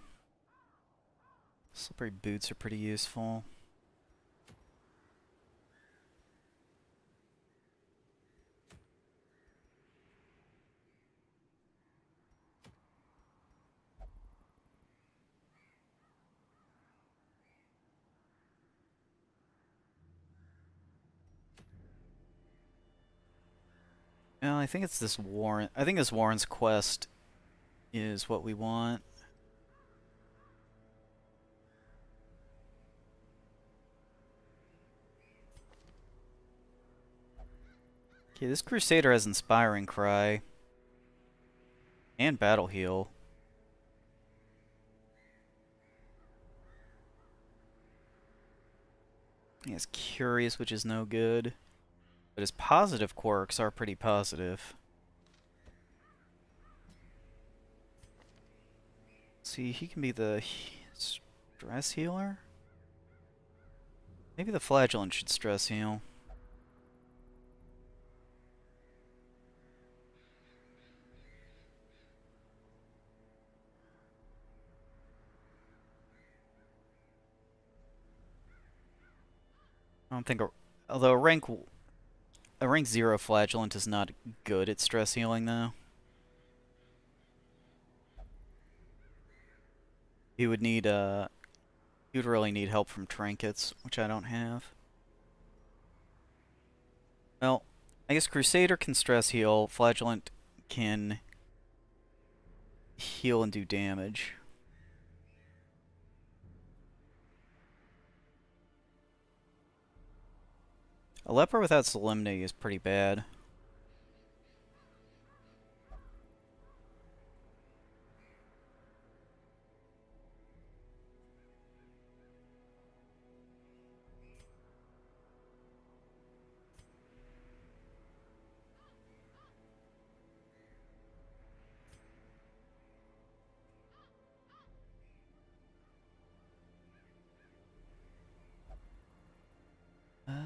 Slippery Boots are pretty useful. Well, I think it's this Warren. I think this Warren's quest is what we want. Okay, this Crusader has Inspiring Cry. And Battle Heal. He has Curious, which is no good. But his positive quirks are pretty positive. See, he can be the stress healer? Maybe the Flagellant should stress heal. I don't think although a rank 0 Flagellant is not good at stress healing though. He would need he would really need help from trinkets, which I don't have. Well, I guess Crusader can stress heal, Flagellant can heal and do damage. A Leper without Solemnity is pretty bad.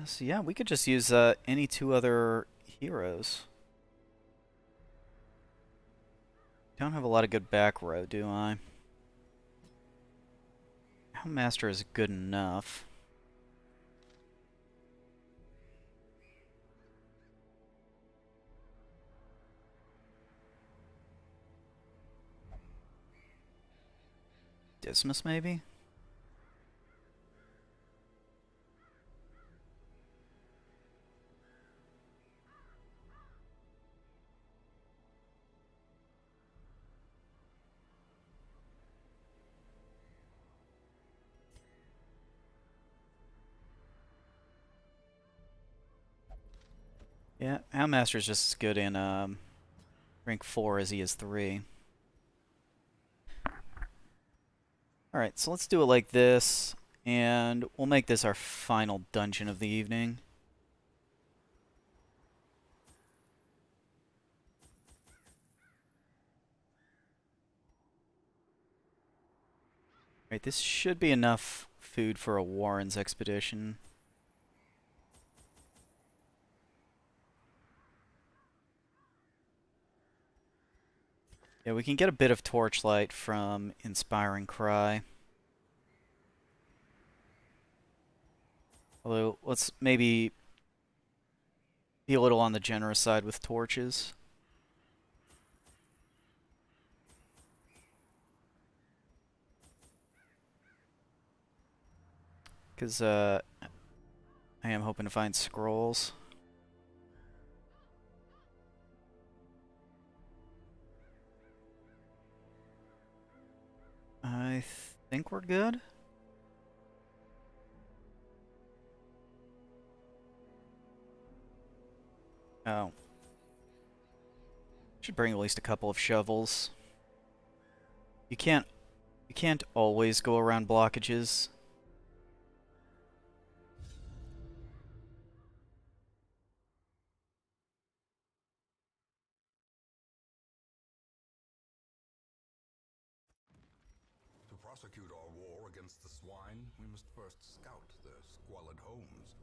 So yeah, we could just use any two other heroes. Don't have a lot of good back row, do I? Houndmaster is good enough. Dismas, maybe? Yeah, Houndmaster is just as good in rank 4 as he is 3. Alright, so let's do it like this, and we'll make this our final dungeon of the evening. Alright, this should be enough food for a Warren's expedition. Yeah, we can get a bit of torchlight from Inspiring Cry. Although, let's maybe be a little on the generous side with torches. Because, I am hoping to find scrolls. I think we're good. Oh. Should bring at least a couple of shovels. You can't always go around blockages. To prosecute our war against the swine, we must first scout their squalid homes.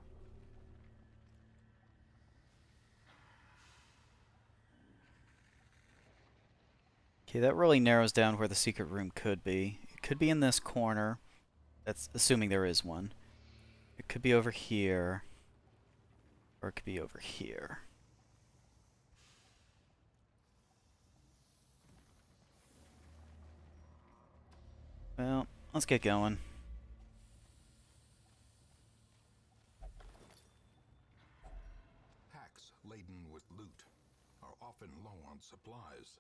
Okay, that really narrows down where the secret room could be. It could be in this corner. That's assuming there is one. It could be over here. Or it could be over here. Well, let's get going. Packs laden with loot are often low on supplies.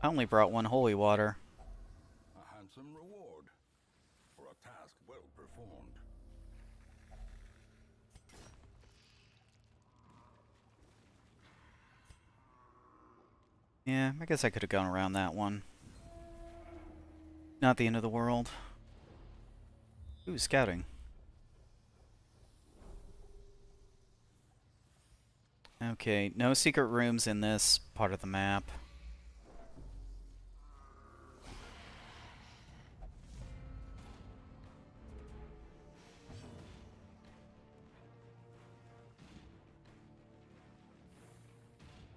I only brought one holy water. A handsome reward for a task well performed. Yeah, I guess I could have gone around that one. Not the end of the world. Ooh, scouting. Okay, no secret rooms in this part of the map.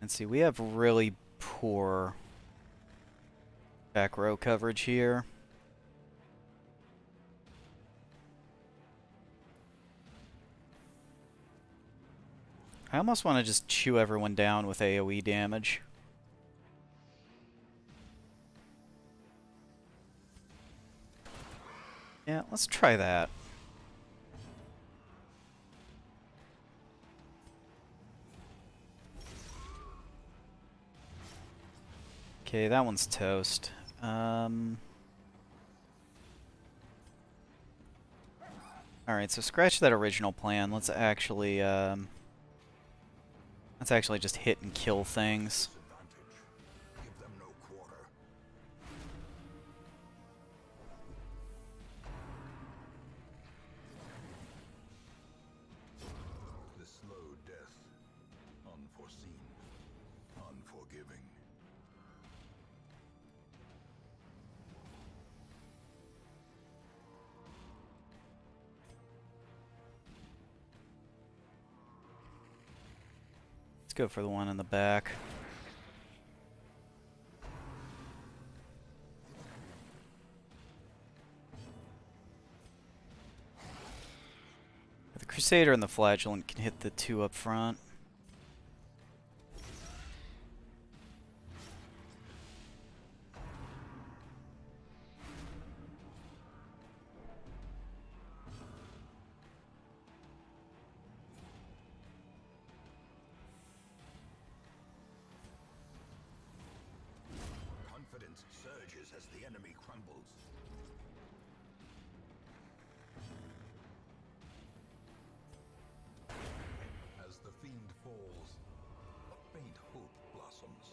And see, we have really poor back row coverage here. I almost want to just chew everyone down with AoE damage. Yeah, let's try that. Okay, that one's toast. Alright, so scratch that original plan. Let's actually just hit and kill things. Disadvantage. Give them no quarter. The slow death. Unforeseen. Unforgiving. Let's go for the one in the back. The Crusader and the Flagellant can hit the two up front. Confidence surges as the enemy crumbles. As the fiend falls, a faint hope blossoms.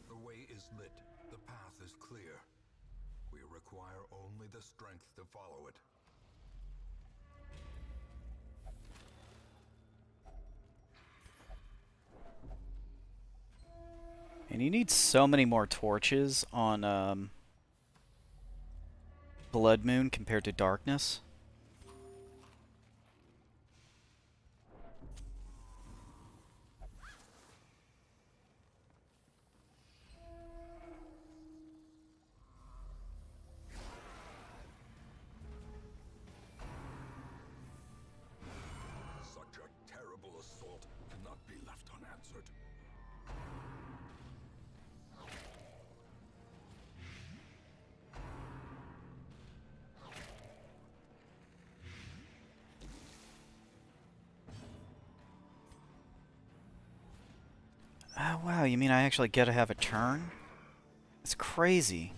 The way is lit. The path is clear. We require only the strength to follow it. And you need so many more torches on Blood Moon compared to Darkness. Such a terrible assault cannot be left unanswered. Oh, wow, you mean I actually get to have a turn? It's crazy.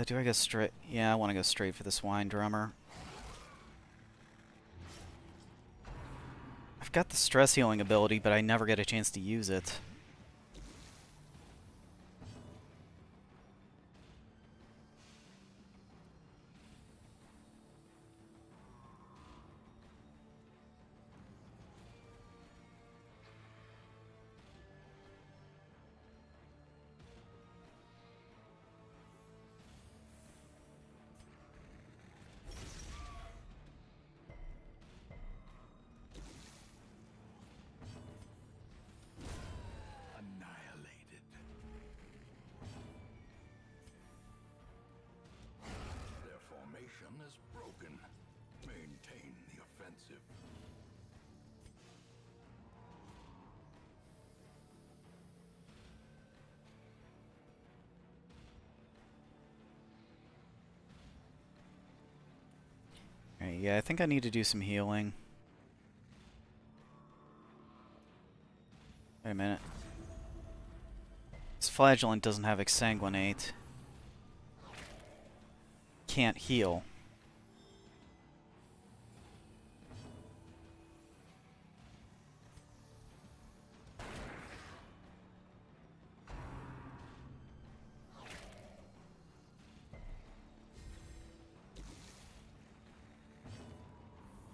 Do I go straight? Yeah, I want to go straight for the Swine Drummer. I've got the stress healing ability, but I never get a chance to use it. Annihilated. Their formation is broken. Maintain the offensive. Alright, yeah, I think I need to do some healing. Wait a minute. This Flagellant doesn't have Exsanguinate. Can't heal.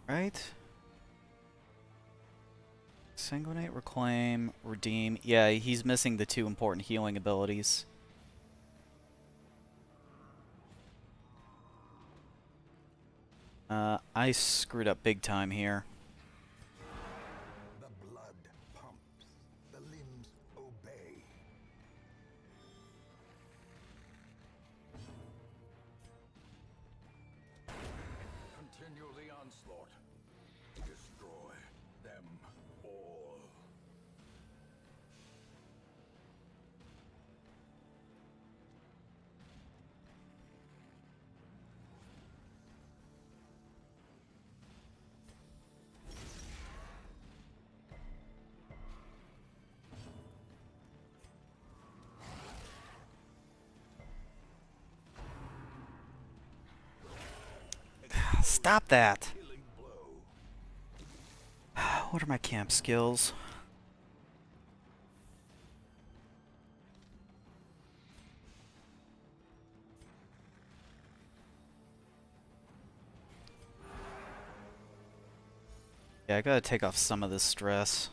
Right? Sanguinate, Reclaim, Redeem. Yeah, he's missing the two important healing abilities. I screwed up big time here. The blood pumps. The limbs obey. Continue the onslaught. Destroy them all. Stop that! Killing blow. What are my camp skills? Yeah, I gotta take off some of this stress.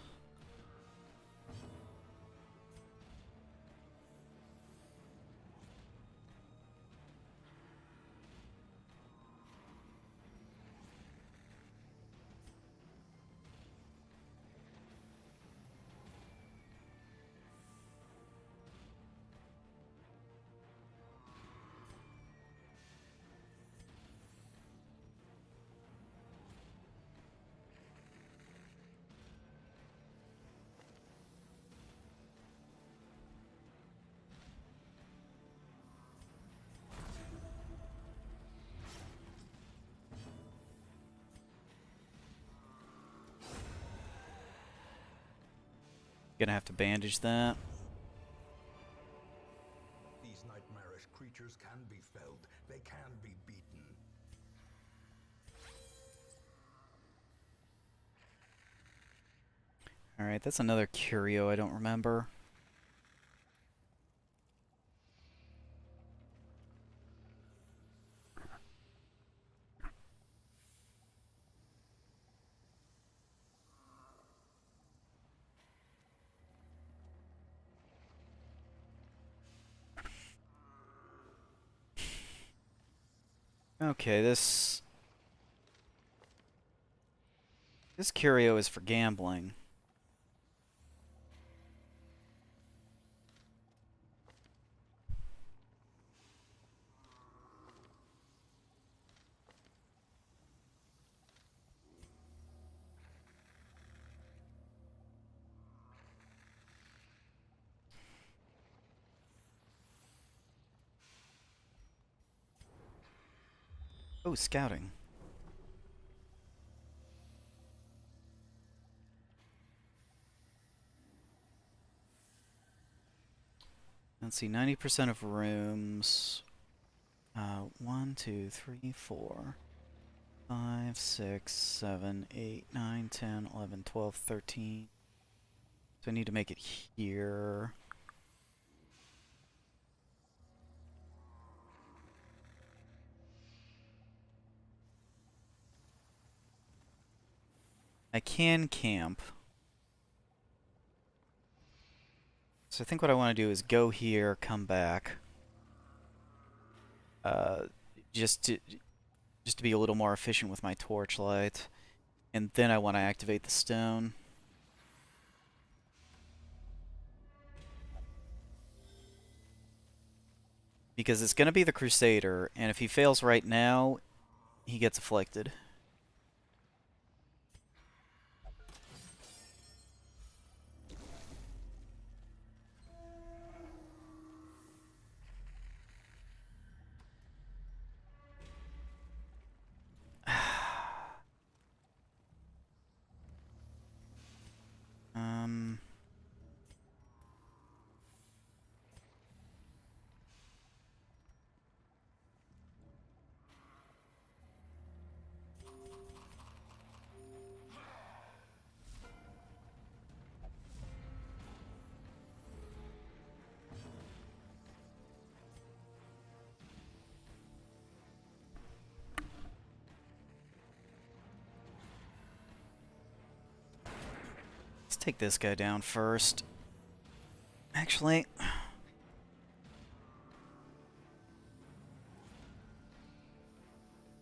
Gonna have to bandage that. These nightmarish creatures can be felled. They can be beaten. Alright, that's another curio I don't remember. Okay, this curio is for gambling. Oh, scouting. Let's see, 90% of rooms. 1, 2, 3, 4, 5, 6, 7, 8, 9, 10, 11, 12, 13. So I need to make it here. I can camp. So I think what I want to do is go here, come back. Uh, just to be a little more efficient with my torchlight. And then I want to activate the stone. Because it's going to be the Crusader, and if he fails right now, he gets afflicted. um... Let's take this guy down first. Actually...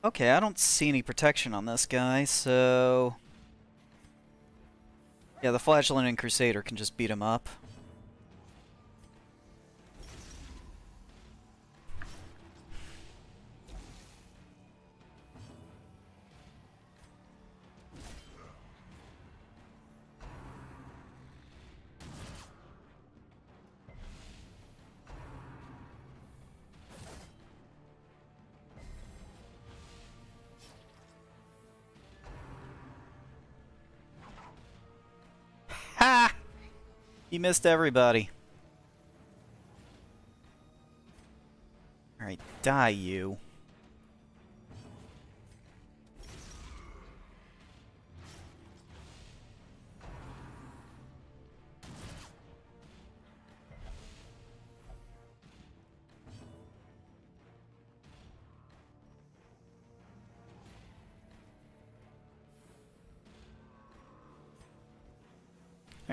Okay, I don't see any protection on this guy, so... Yeah, the Flagellant and Crusader can just beat him up. Ha! He missed everybody. Alright, die you.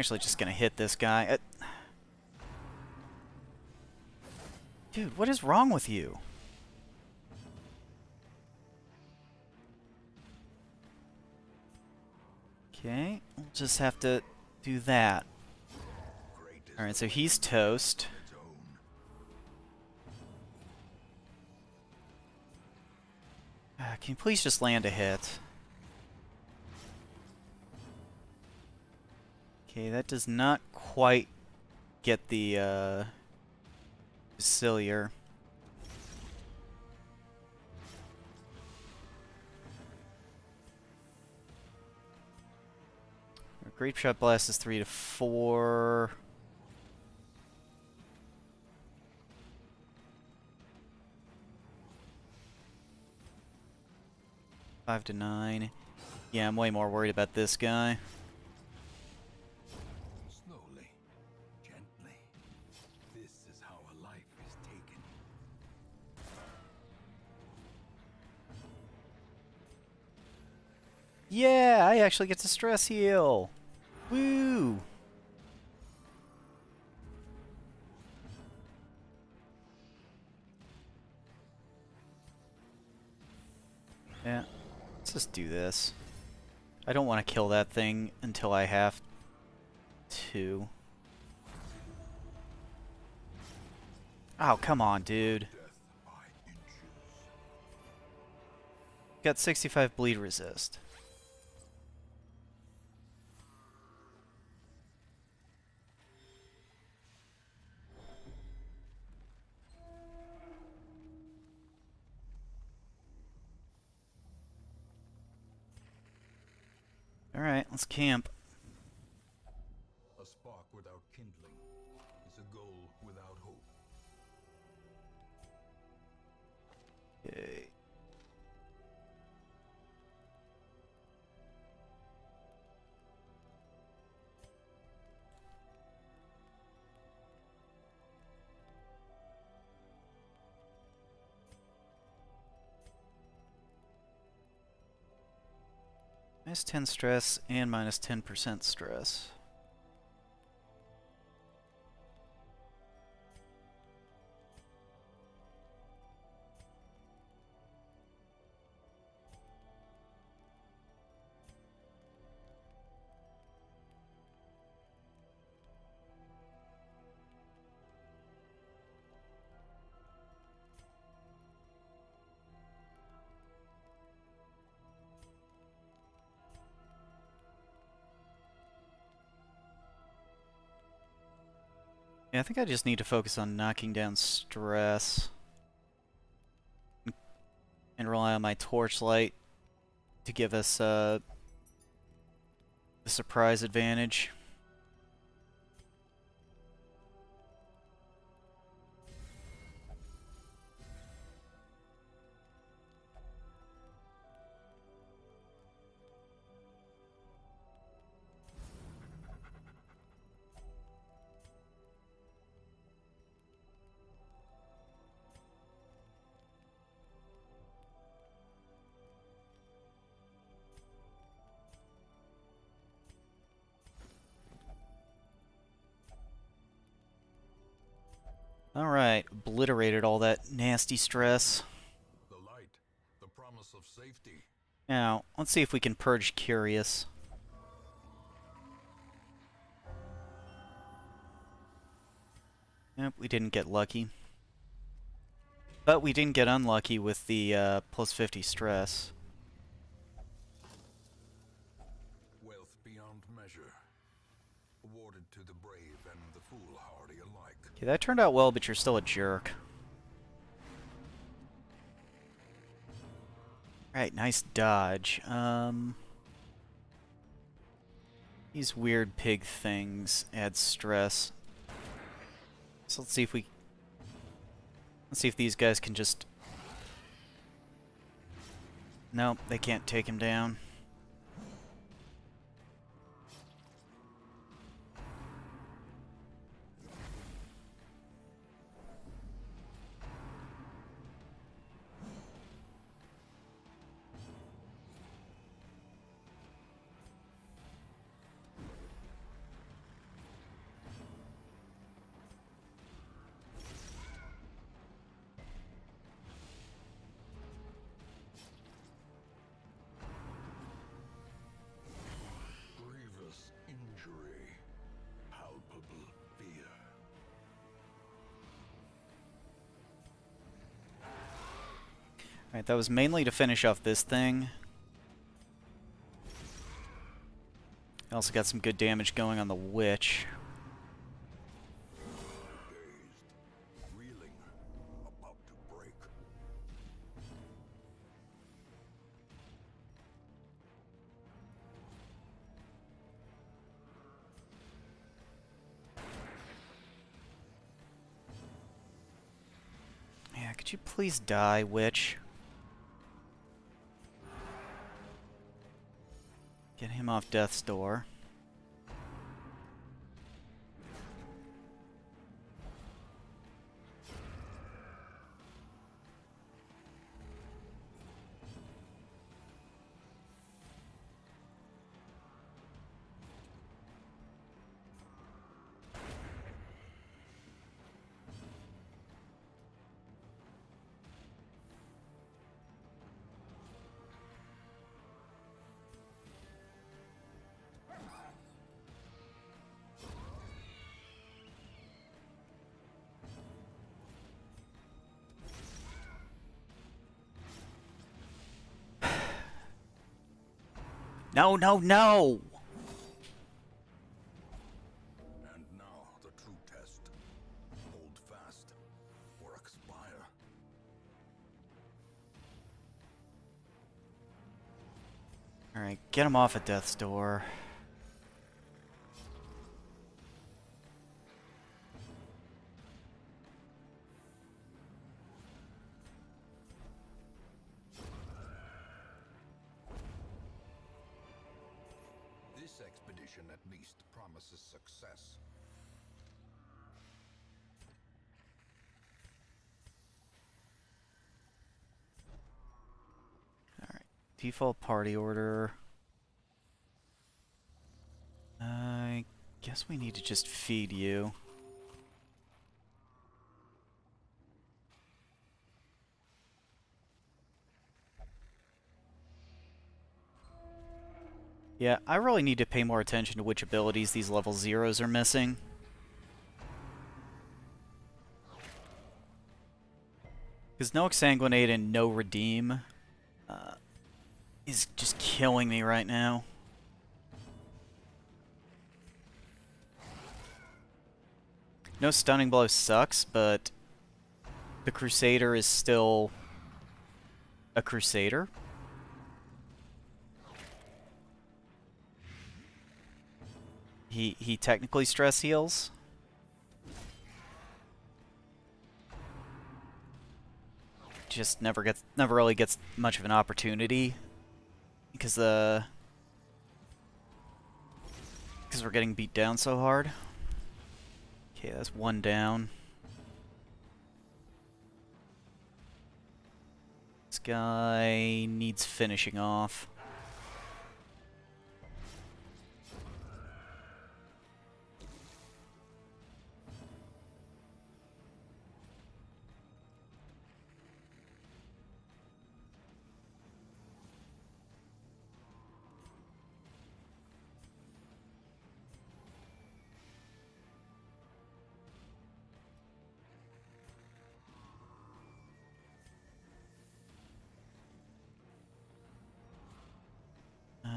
Actually, just gonna hit this guy. Dude, what is wrong with you? Okay, we'll just have to do that. Alright, so he's toast. Can you please just land a hit? Okay, that does not quite get the Facilier. Great Shot Blast is 3 to 4. Five to 9. Yeah, I'm way more worried about this guy. Slowly, gently. This is how a life is taken. Yeah, I actually get to stress heal. Woo! Yeah, let's just do this. I don't want to kill that thing until I have to. Oh, come on, dude. Death by inches. Got 65 bleed resist. Alright, let's camp. A spark without kindling is a goal without hope. Okay. Minus 10 stress and minus 10% stress. Yeah, I think I just need to focus on knocking down stress. And rely on my torchlight to give us the surprise advantage. Alright, obliterated all that nasty stress. The light, the promise of safety. Now, let's see if we can purge Curious. Yep, we didn't get lucky. But we didn't get unlucky with the plus 50 stress. Wealth beyond measure. Awarded to the brave and the foolhardy alike. Okay, that turned out well, but you're still a jerk. Right, nice dodge. These weird pig things add stress. So let's see if these guys can just... Nope, they can't take him down. Alright, that was mainly to finish off this thing. I also got some good damage going on the witch. Dazed, reeling, about to break. Yeah, could you please die, witch? Get him off death's door. No, no, no! And now the true test. Hold fast, or expire. Alright, get him off at death's door. This expedition at least promises success. Alright, default party order. I guess we need to just feed you. Yeah, I really need to pay more attention to which abilities these level 0s are missing. Because no Exsanguinate and no Redeem is just killing me right now. No Stunning Blow sucks, but the Crusader is still a Crusader. He technically stress heals. Just never really gets much of an opportunity because we're getting beat down so hard. Okay, that's one down. This guy needs finishing off.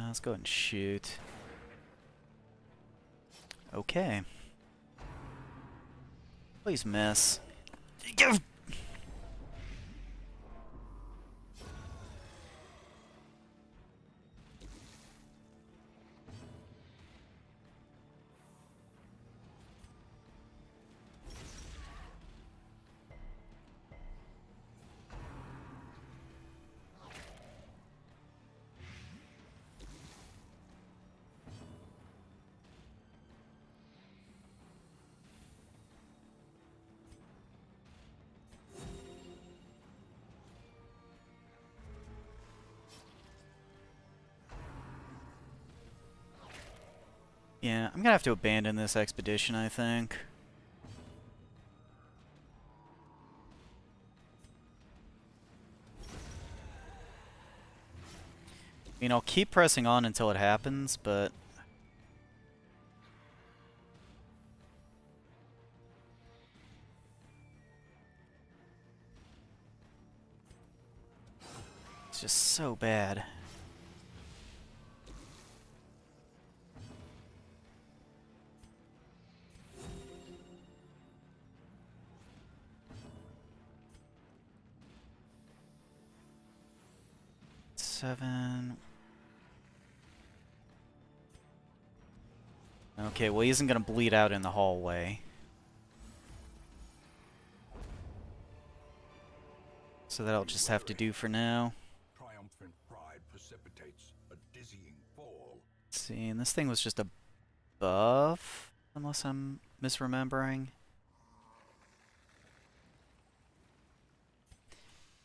Let's go ahead and shoot. Okay. Please miss. Yeah, I'm gonna have to abandon this expedition, I think. I mean, I'll keep pressing on until it happens, but... just so bad. Seven. Okay, well, he isn't gonna bleed out in the hallway. So that'll just have to do for now. Triumphant pride precipitates a dizzying fall. Let's see, and this thing was just a buff, unless I'm misremembering.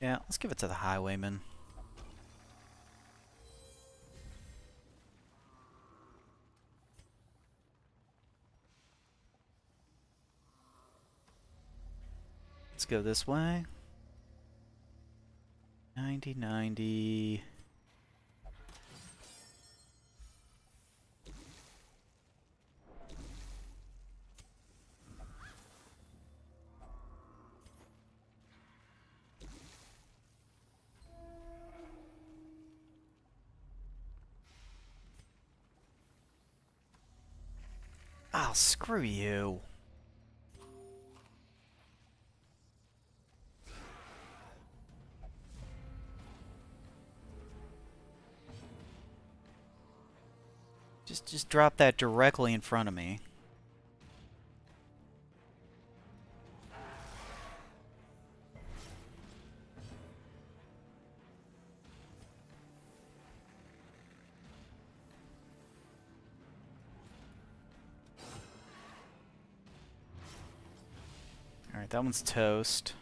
Yeah, let's give it to the Highwayman. Let's go this way. 90, 90. Oh, screw you. Just drop that directly in front of me. Alright, that one's toast.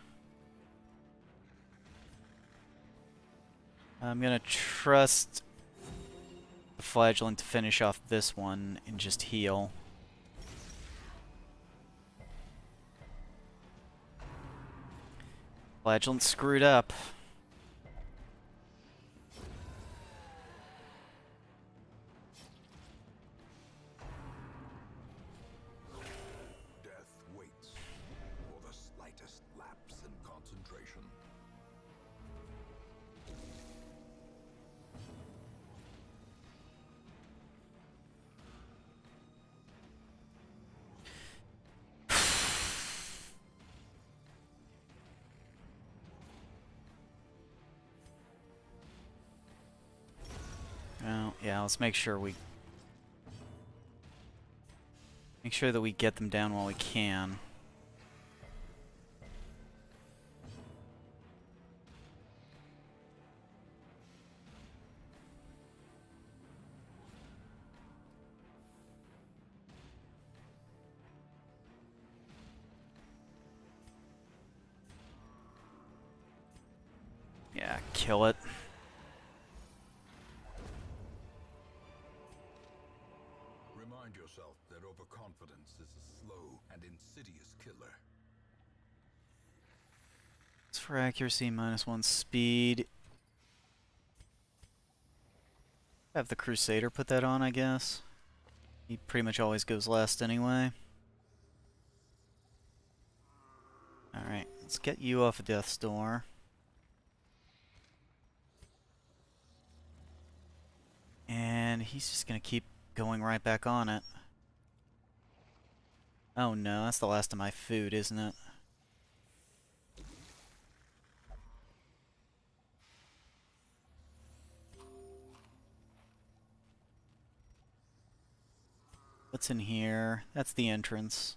I'm gonna trust the Flagellant to finish off this one and just heal. Flagellant screwed up. Death waits for the slightest lapse in concentration. Oh, yeah, let's make sure that we get them down while we can. Yeah, kill it. Remind yourself that overconfidence is a slow and insidious killer. It's for accuracy, -1 speed. Have the Crusader put that on, I guess. He pretty much always goes last anyway. Alright, let's get you off of Death's Door. And he's just gonna keep going right back on it. Oh no, that's the last of my food, isn't it? What's in here? That's the entrance.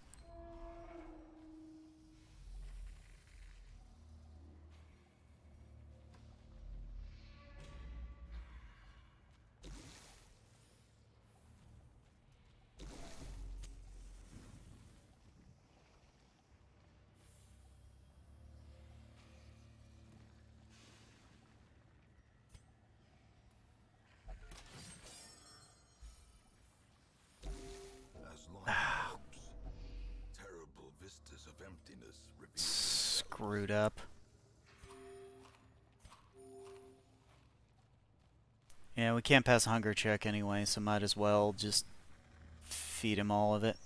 As life evolves, terrible vistas of emptiness reveal themselves. Screwed up. Yeah, we can't pass a hunger check anyway, so might as well just feed him all of it.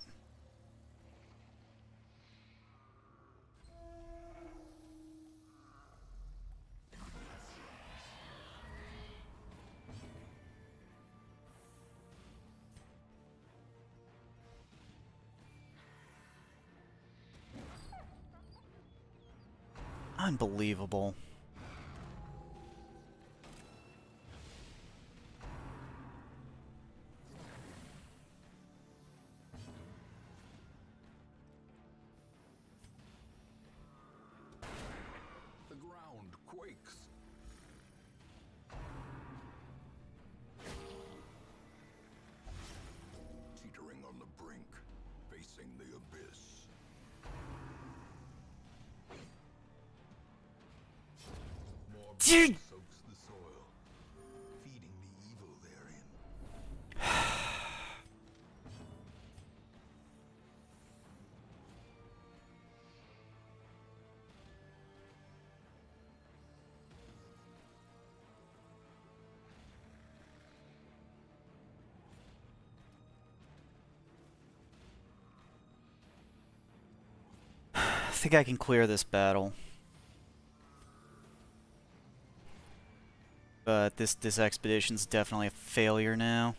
Unbelievable. The ground quakes. Teetering on the brink, facing the abyss. More blood soaks the soil, feeding the evil therein. I think I can clear this battle. But this expedition's definitely a failure now.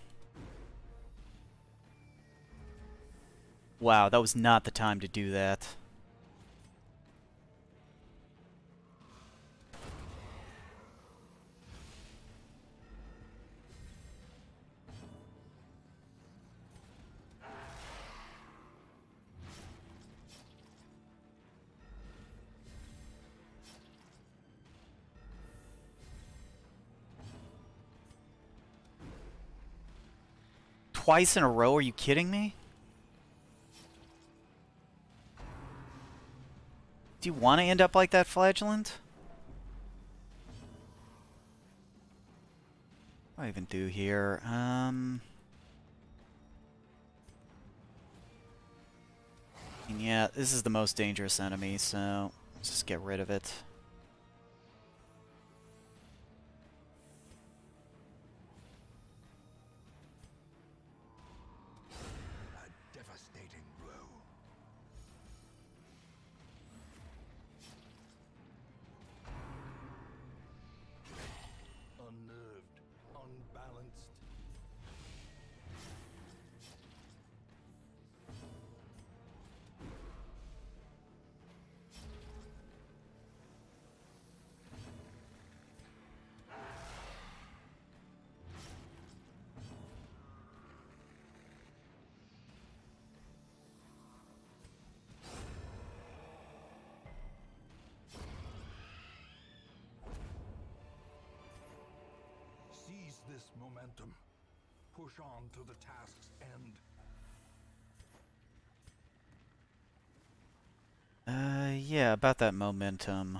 Wow, that was not the time to do that. Twice in a row? Are you kidding me? Do you want to end up like that, Flagellant? What do I even do here? And yeah, this is the most dangerous enemy, so let's just get rid of it. A devastating blow. Unnerved, unbalanced. Seize this momentum. Push on to the task's end. Yeah, about that momentum.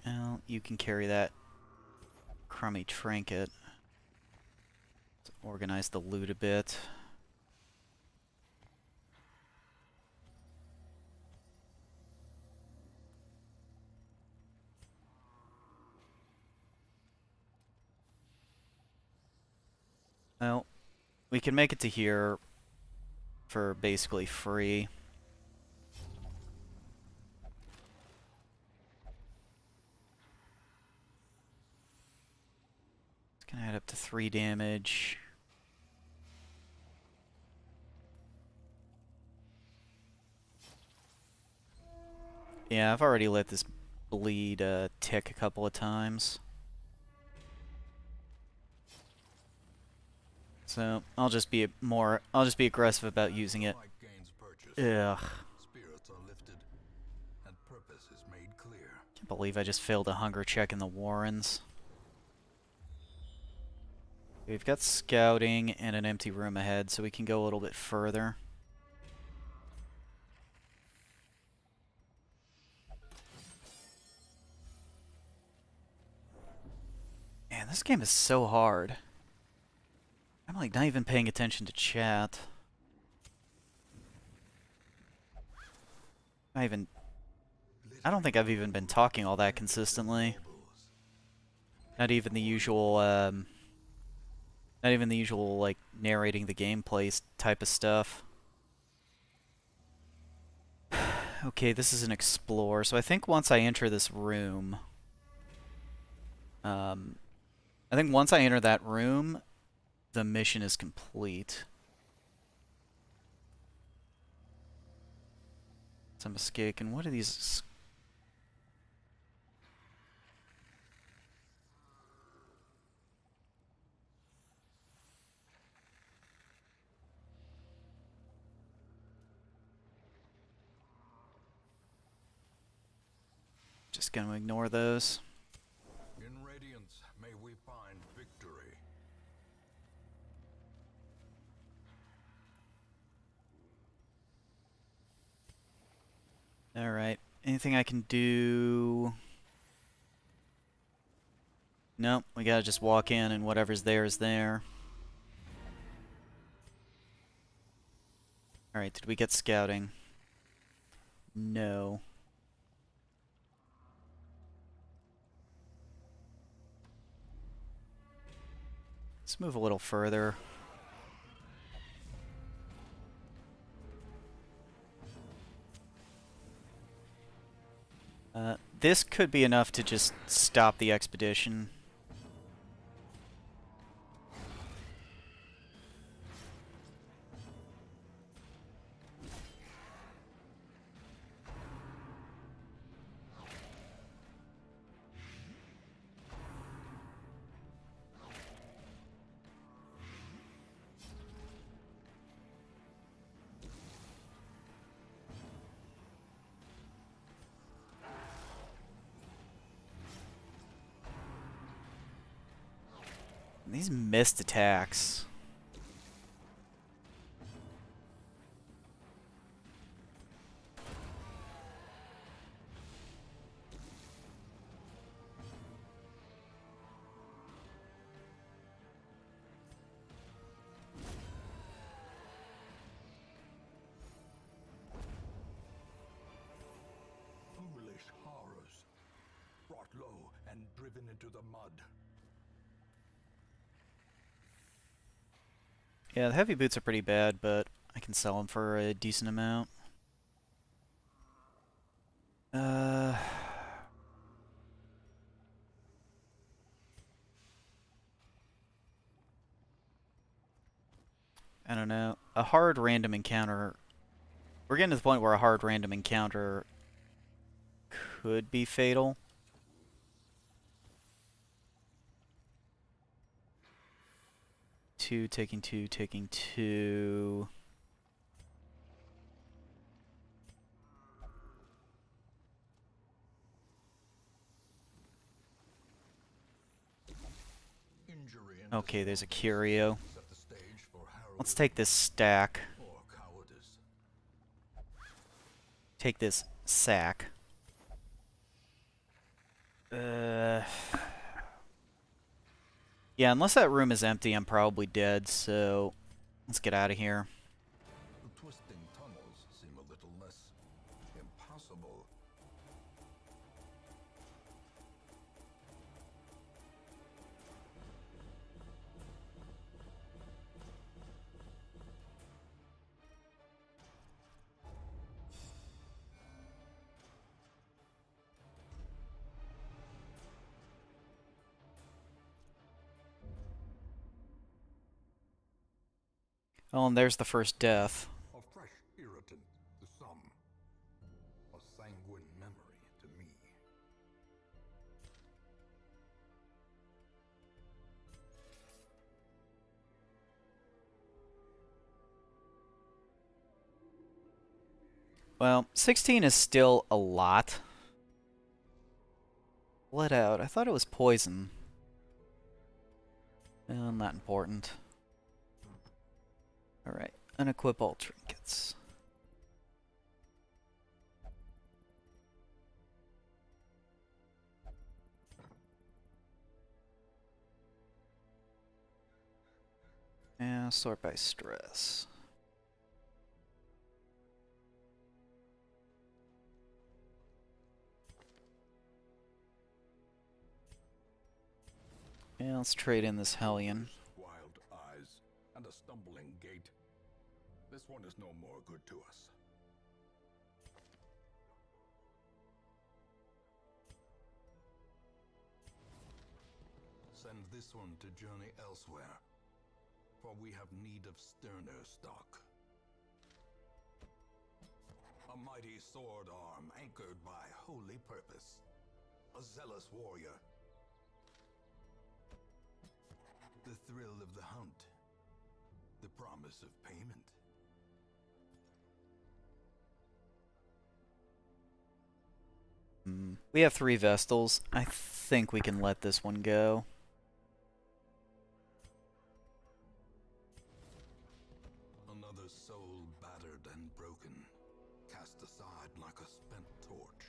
Well, you can carry that crummy trinket. Let's organize the loot a bit. Well, we can make it to here for basically free. It's gonna add up to 3 damage. Yeah, I've already let this bleed tick a couple of times. So I'll just be aggressive about using it. Fight gains purchase. Ugh. Spirits are lifted, and purpose is made clear. Can't believe I just failed a hunger check in the Warrens. We've got scouting and an empty room ahead, so we can go a little bit further. Man, this game is so hard. I'm like not even paying attention to chat. I don't think I've even been talking all that consistently. Not even the usual like narrating the gameplay type of stuff. Okay, this is an explore, so I think once I enter this room, I think once I enter that room, the mission is complete. Some mistake. And what are these? Just gonna ignore those. In Radiance, may we find victory. Alright. Anything I can do? Nope. We gotta just walk in and whatever's there is there. Alright, did we get scouting? No. Let's move a little further. This could be enough to just stop the expedition. These missed attacks. Foolish horrors, brought low and driven into the mud. Yeah, the heavy boots are pretty bad, but I can sell them for a decent amount. I don't know. A hard random encounter... We're getting to the point where a hard random encounter could be fatal. Two, taking two, taking two. Okay, there's a curio. Let's take this stack. Take this sack. Yeah, unless that room is empty, I'm probably dead, so let's get out of here. The twisting tunnels seem a little less impossible. Oh, and there's the first death. A fresh irritant to some. A sanguine memory to me. Well, 16 is still a lot. Let out. I thought it was poison. Well, not important. Alright, unequip all trinkets. Yeah, sort by stress. Yeah, let's trade in this Hellion. Wild eyes and a stumbling gait. This one is no more good to us. Send this one to journey elsewhere, for we have need of sterner stock. A mighty sword arm anchored by holy purpose. A zealous warrior. The thrill of the hunt. The promise of payment. We have 3 Vestals. I think we can let this one go. Another soul battered and broken, cast aside like a spent torch.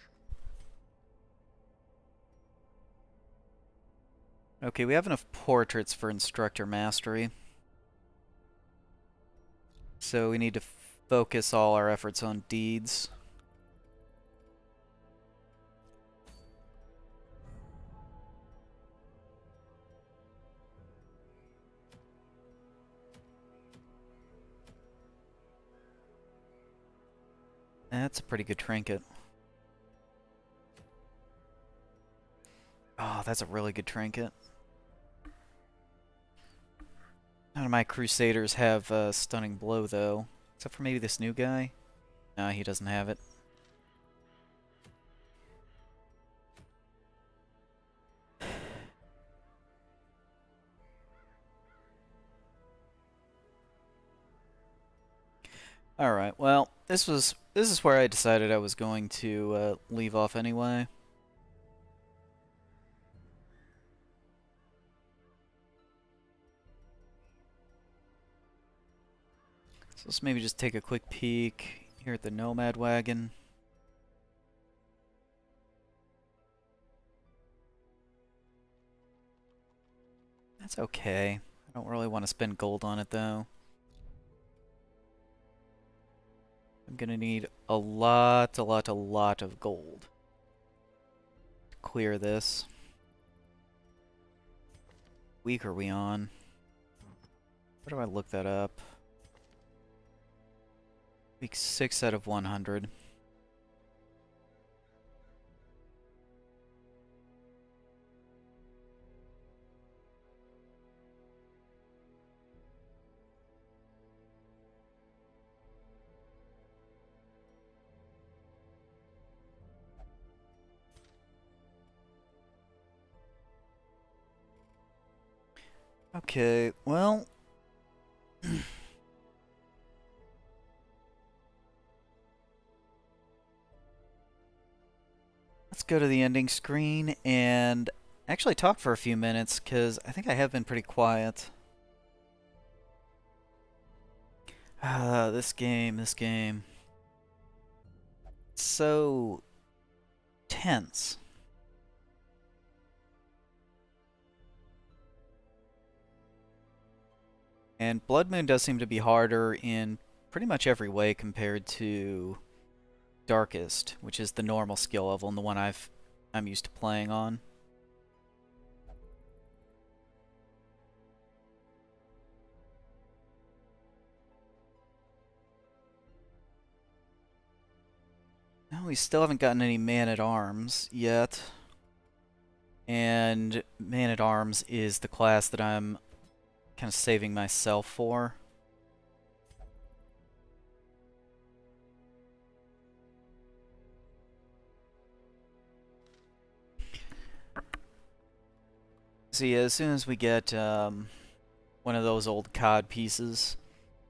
Okay, we have enough portraits for Instructor Mastery. So we need to focus all our efforts on deeds. That's a pretty good trinket. Oh, that's a really good trinket. None of my Crusaders have Stunning Blow, though. Except for maybe this new guy. No, he doesn't have it. Alright, well, this is where I decided I was going to leave off anyway. So let's maybe just take a quick peek here at the Nomad Wagon. That's okay. I don't really want to spend gold on it, though. I'm gonna need a lot of gold to clear this. Week are we on? Where do I look that up? Week 6 out of 100. Okay, well... let's go to the ending screen and actually talk for a few minutes, because I think I have been pretty quiet. This game. It's so... tense. And Blood Moon does seem to be harder in pretty much every way compared to Darkest, which is the normal skill level and the one I'm used to playing on. No, we still haven't gotten any Man-at-Arms yet. And Man-at-Arms is the class that I'm kind of saving myself for. See, as soon as we get one of those old COD pieces,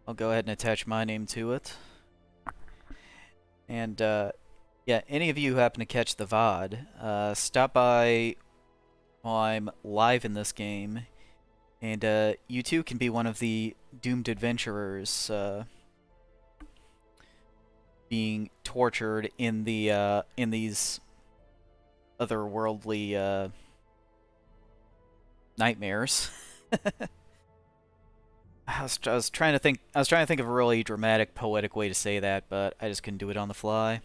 I'll go ahead and attach my name to it. And yeah, any of you who happen to catch the VOD, stop by while I'm live in this game. And you too can be one of the doomed adventurers being tortured in the in these otherworldly nightmares. I was trying to think of a really dramatic, poetic way to say that, but I just couldn't do it on the fly.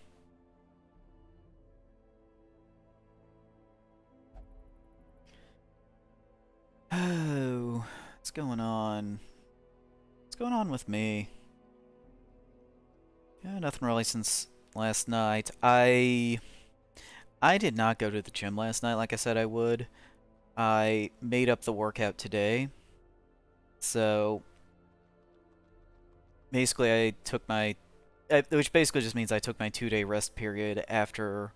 Oh, what's going on? What's going on with me? Yeah, nothing really since last night. I did not go to the gym last night like I said I would. I made up the workout today. So basically I took my which basically just means I took my 2-day rest period after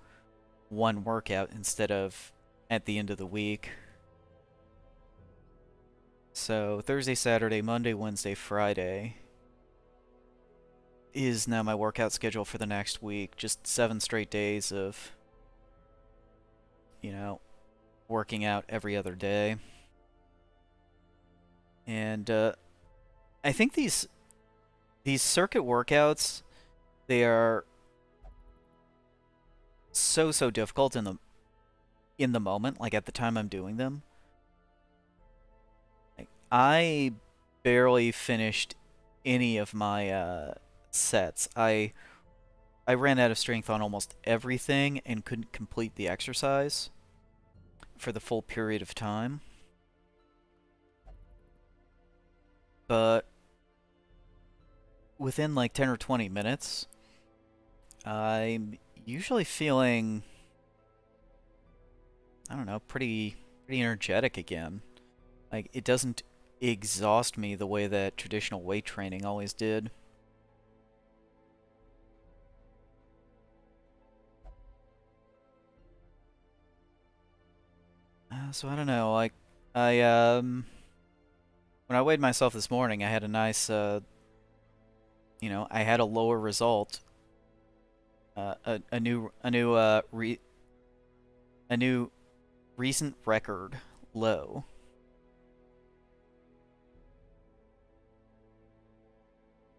one workout instead of at the end of the week. So Thursday, Saturday, Monday, Wednesday, Friday is now my workout schedule for the next week. Just 7 straight days of, you know, working out every other day. And I think these circuit workouts, they are so difficult in the moment, like at the time I'm doing them. Like, I barely finished any of my sets. I ran out of strength on almost everything and couldn't complete the exercise for the full period of time. But within like 10 or 20 minutes, I'm usually feeling, I don't know, pretty energetic again. Like, it doesn't exhaust me the way that traditional weight training always did. So I don't know, like, when I weighed myself this morning, I had a nice, I had a lower result, a new recent record low.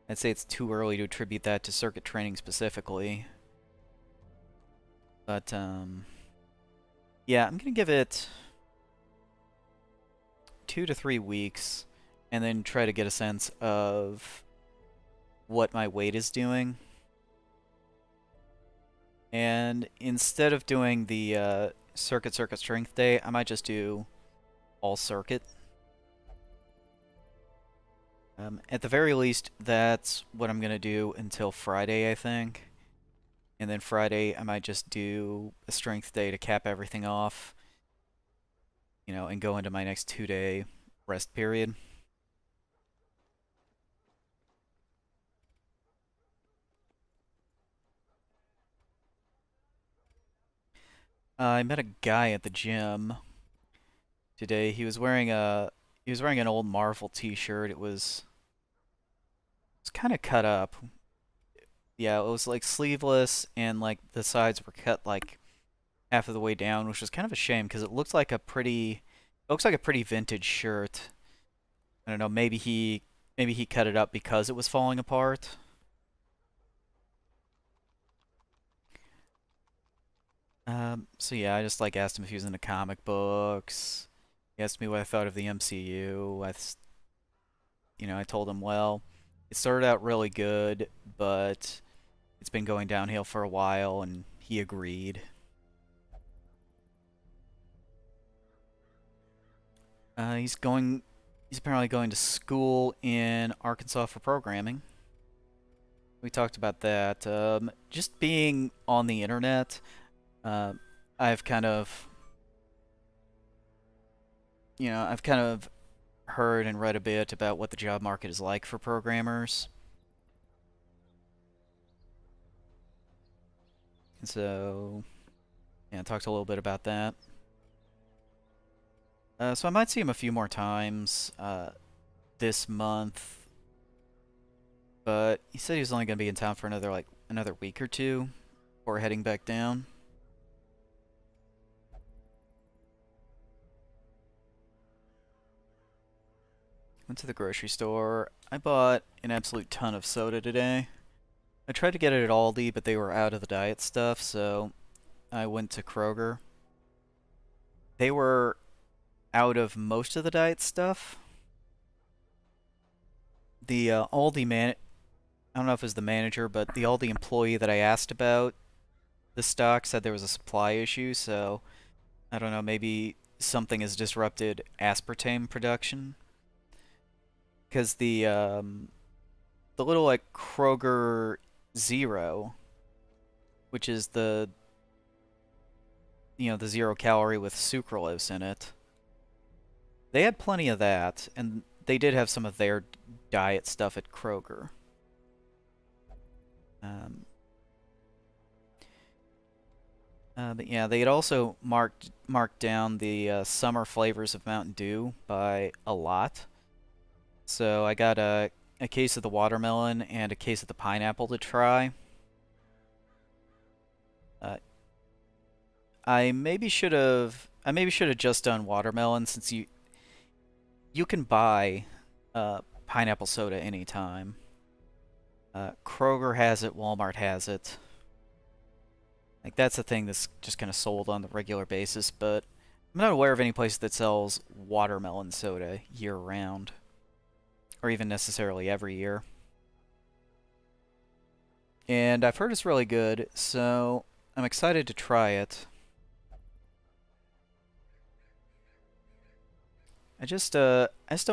I'd say it's too early to attribute that to circuit training specifically. But, yeah, I'm gonna give it 2 to 3 weeks and then try to get a sense of what my weight is doing. And instead of doing the circuit strength day, I might just do all circuit. At the very least, that's what I'm going to do until Friday, I think. And then Friday, I might just do a strength day to cap everything off, and go into my next 2-day rest period. I met a guy at the gym today. He was wearing an old Marvel t-shirt. It was kind of cut up. Yeah, it was like sleeveless and like the sides were cut like half of the way down, which was kind of a shame because it looks like a pretty vintage shirt. I don't know, maybe he cut it up because it was falling apart. So yeah, I just like asked him if he was into comic books. He asked me what I thought of the MCU. I told him, well, it started out really good, but it's been going downhill for a while, and he agreed. He's apparently going to school in Arkansas for programming. We talked about that. Just being on the internet, I've kind of, I've kind of heard and read a bit about what the job market is like for programmers. And so, yeah, I talked a little bit about that. So I might see him a few more times this month, but he said he was only going to be in town for another week or two before heading back down. Went to the grocery store. I bought an absolute ton of soda today. I tried to get it at Aldi, but they were out of the diet stuff, so I went to Kroger. They were out of most of the diet stuff. The Aldi man, I don't know if it was the manager, but the Aldi employee that I asked about the stock said there was a supply issue, so I don't know, maybe something has disrupted aspartame production. Because the little like Kroger Zero, which is the 0 calorie with sucralose in it. They had plenty of that, and they did have some of their diet stuff at Kroger. Um, but yeah, they had also marked down the summer flavors of Mountain Dew by a lot. So I got a case of the watermelon and a case of the pineapple to try. Uh, I maybe should have just done watermelon, since you can buy pineapple soda anytime. Kroger has it, Walmart has it. Like, that's a thing that's just kind of sold on the regular basis, but I'm not aware of any place that sells watermelon soda year-round, or even necessarily every year. And I've heard it's really good, so I'm excited to try it. I just don't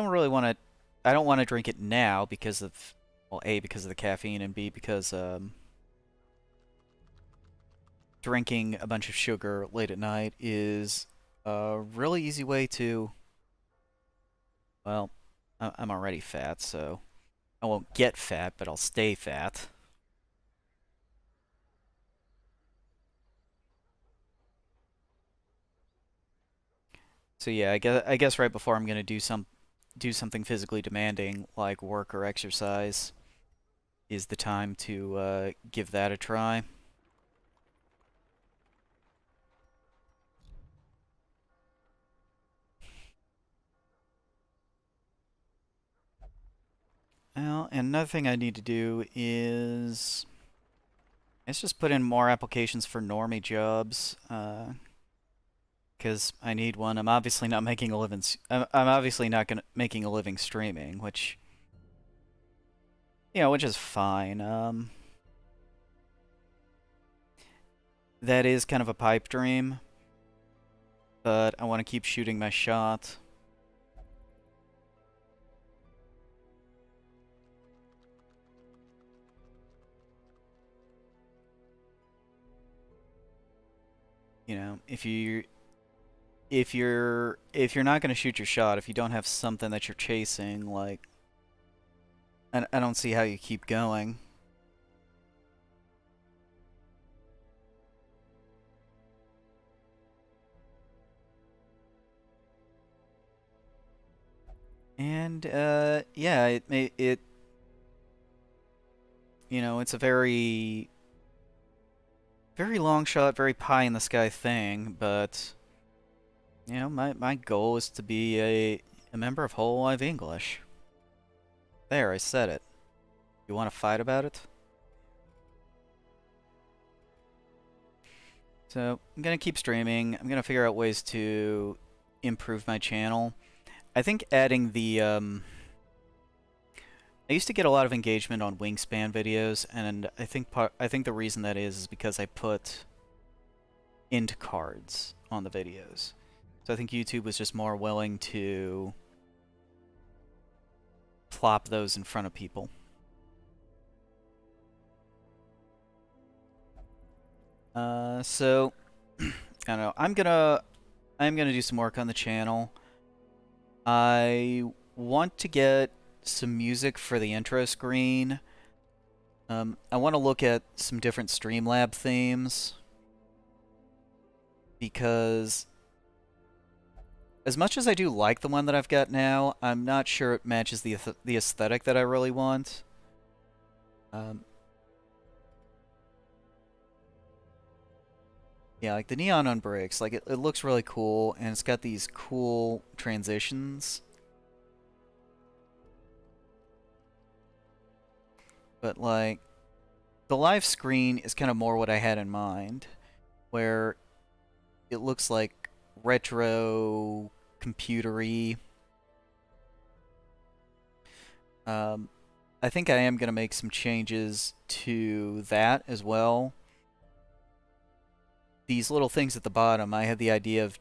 really want to. I don't want to drink it now because of, well, A, because of the caffeine, and B, because drinking a bunch of sugar late at night is a really easy way to, well, I'm already fat, so I won't get fat, but I'll stay fat. So yeah, I guess right before I'm gonna do something physically demanding like work or exercise is the time to give that a try. Well, and another thing I need to do is let's just put in more applications for normie jobs, because I need one. I'm obviously not making a living. I'm obviously not gonna making a living streaming, which, which is fine. That is kind of a pipe dream, but I want to keep shooting my shot. If you're not going to shoot your shot, if you don't have something that you're chasing, like, I don't see how you keep going. And yeah, it's a very long shot, very pie in the sky thing, but my goal is to be a member of Hololive English. There, I said it. You want to fight about it? So, I'm gonna keep streaming. I'm gonna figure out ways to improve my channel. I think adding the, I used to get a lot of engagement on Wingspan videos, and I think the reason that is because I put int cards on the videos. So I think YouTube was just more willing to plop those in front of people. So I don't know. I'm gonna do some work on the channel. I want to get some music for the intro screen. I want to look at some different Streamlab themes, because as much as I do like the one that I've got now, I'm not sure it matches the aesthetic that I really want. Yeah, like the neon on bricks, like it looks really cool, and it's got these cool transitions. But like, the live screen is kind of more what I had in mind, where it looks like retro, computery. I think I am going to make some changes to that as well. These little things at the bottom, I had the idea of,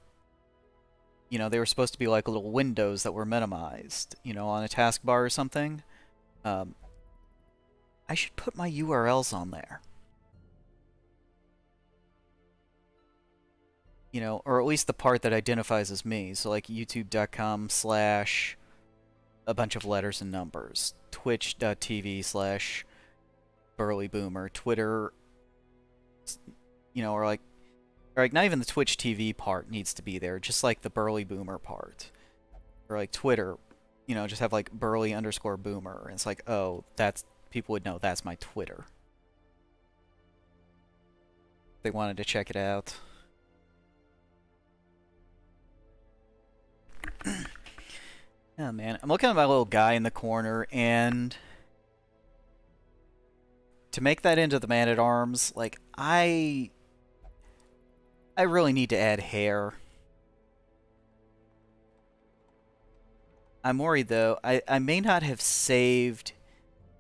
they were supposed to be like little windows that were minimized, on a taskbar or something. I should put my URLs on there. Or at least the part that identifies as me. So like youtube.com/ a bunch of letters and numbers. Twitch.tv/ burly boomer. Twitter, you know, or like not even the Twitch TV part needs to be there, just like the burly boomer part. Or like Twitter, you know, just have like burly underscore boomer. And it's like, oh, that's, people would know that's my Twitter. They wanted to check it out. Oh man, I'm looking at my little guy in the corner, and to make that into the Man-at-Arms, like, I really need to add hair. I'm worried though. I may not have saved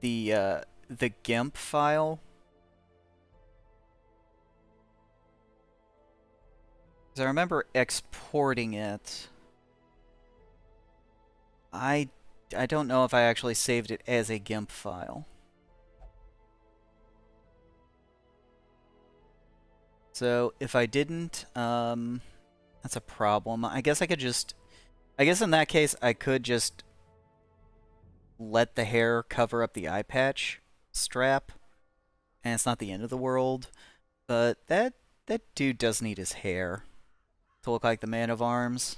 the GIMP file. Because I remember exporting it. I don't know if I actually saved it as a GIMP file. So if I didn't, that's a problem. I guess I could just, I guess in that case I could just let the hair cover up the eye patch strap, and it's not the end of the world. But that dude does need his hair to look like the Man-at-Arms.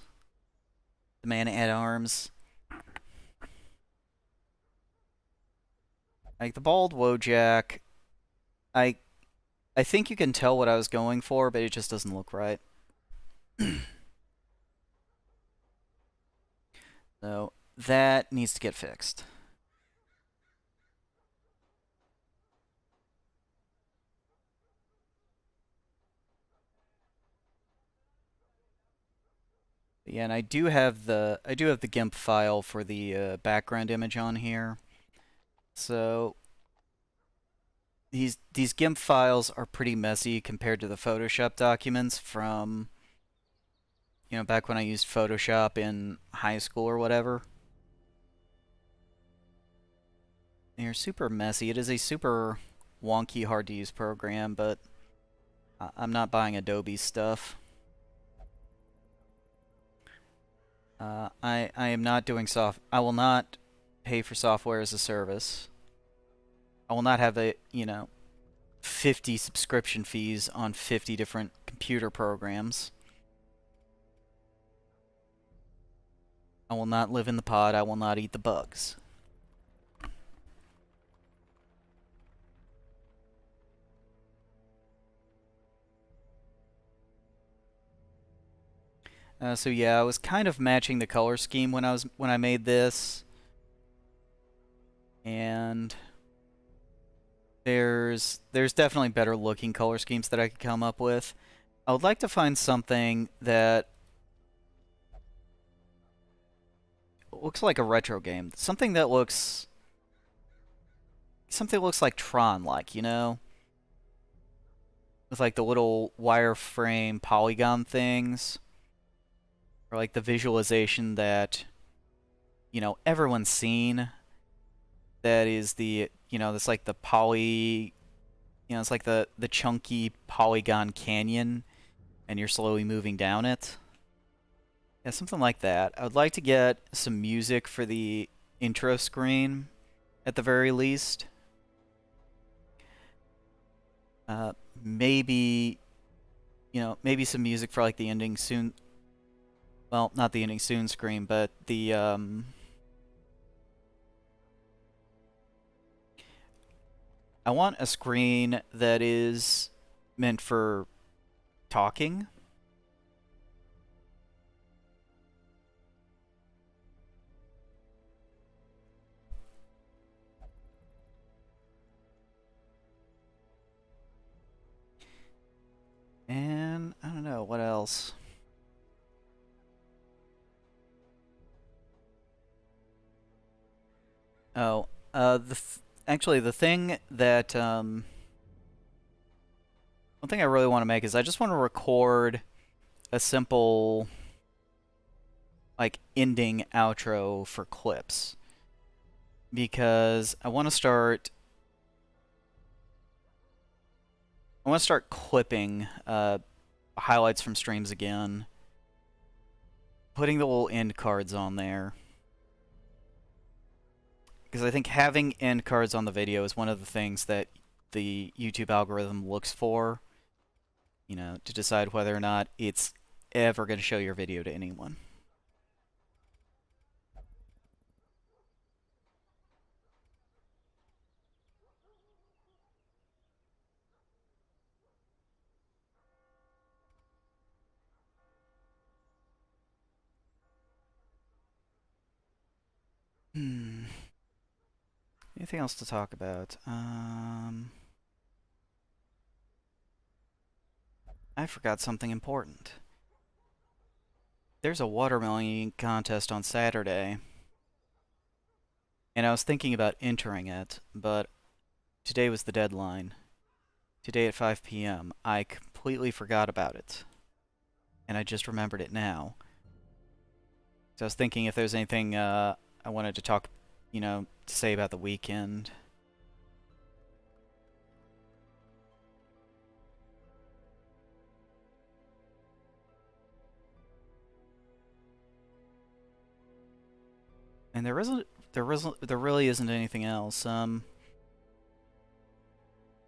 The Man-at-Arms. Like the bald Wojak, I think you can tell what I was going for, but it just doesn't look right. So that needs to get fixed. Yeah, and I do have the GIMP file for the background image on here. So these GIMP files are pretty messy compared to the Photoshop documents from, you know, back when I used Photoshop in high school or whatever. They're super messy. It is a super wonky, hard to use program, but I'm not buying Adobe stuff. I am not doing I will not pay for software as a service. I will not have a, you know, 50 subscription fees on 50 different computer programs. I will not live in the pod. I will not eat the bugs. So yeah, I was kind of matching the color scheme when I made this, and there's definitely better looking color schemes that I could come up with. I would like to find something that looks like a retro game, something that looks like Tron, like, you know, with like the little wireframe polygon things. Or like the visualization that, you know, everyone's seen. That is the, you know, that's like the you know, it's like the chunky polygon canyon, and you're slowly moving down it. Yeah, something like that. I would like to get some music for the intro screen, at the very least. Maybe, you know, maybe some music for like the ending soon. Well, not the ending soon screen, but the, I want a screen that is meant for talking. And I don't know, what else? Oh, actually the thing that, one thing I really want to make is I just want to record a simple, like, ending outro for clips. Because I want to start clipping highlights from streams again, putting the little end cards on there. Because I think having end cards on the video is one of the things that the YouTube algorithm looks for, you know, to decide whether or not it's ever going to show your video to anyone. Anything else to talk about? I forgot something important. There's a watermelon contest on Saturday, and I was thinking about entering it, but today was the deadline. Today at 5 p.m. I completely forgot about it, and I just remembered it now. So I was thinking if there's anything I wanted to talk, you know, to say about the weekend. And there really isn't anything else.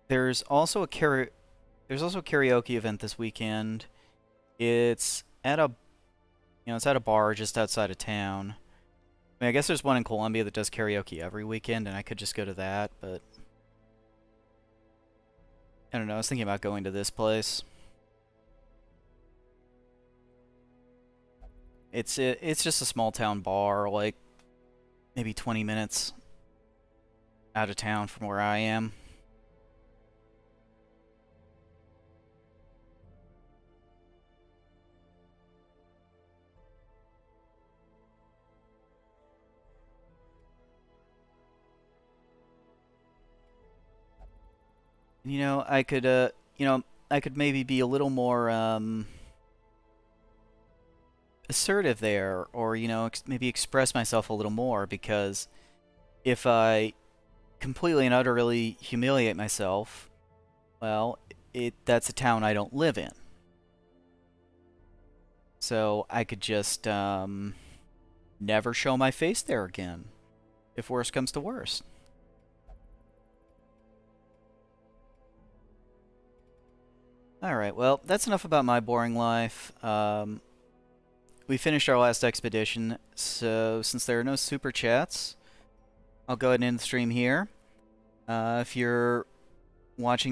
There's also a karaoke event this weekend. It's at a it's at a bar just outside of town. I mean, I guess there's one in Columbia that does karaoke every weekend, and I could just go to that, but I don't know. I was thinking about going to this place. It's just a small town bar, like maybe 20 minutes out of town from where I am. You know, I could maybe be a little more assertive there, or maybe express myself a little more, because if I completely and utterly humiliate myself, well, that's a town I don't live in. So I could just never show my face there again, if worst comes to worst. Alright, well, that's enough about my boring life. We finished our last expedition, so since there are no super chats, I'll go ahead and end the stream here. If you're watching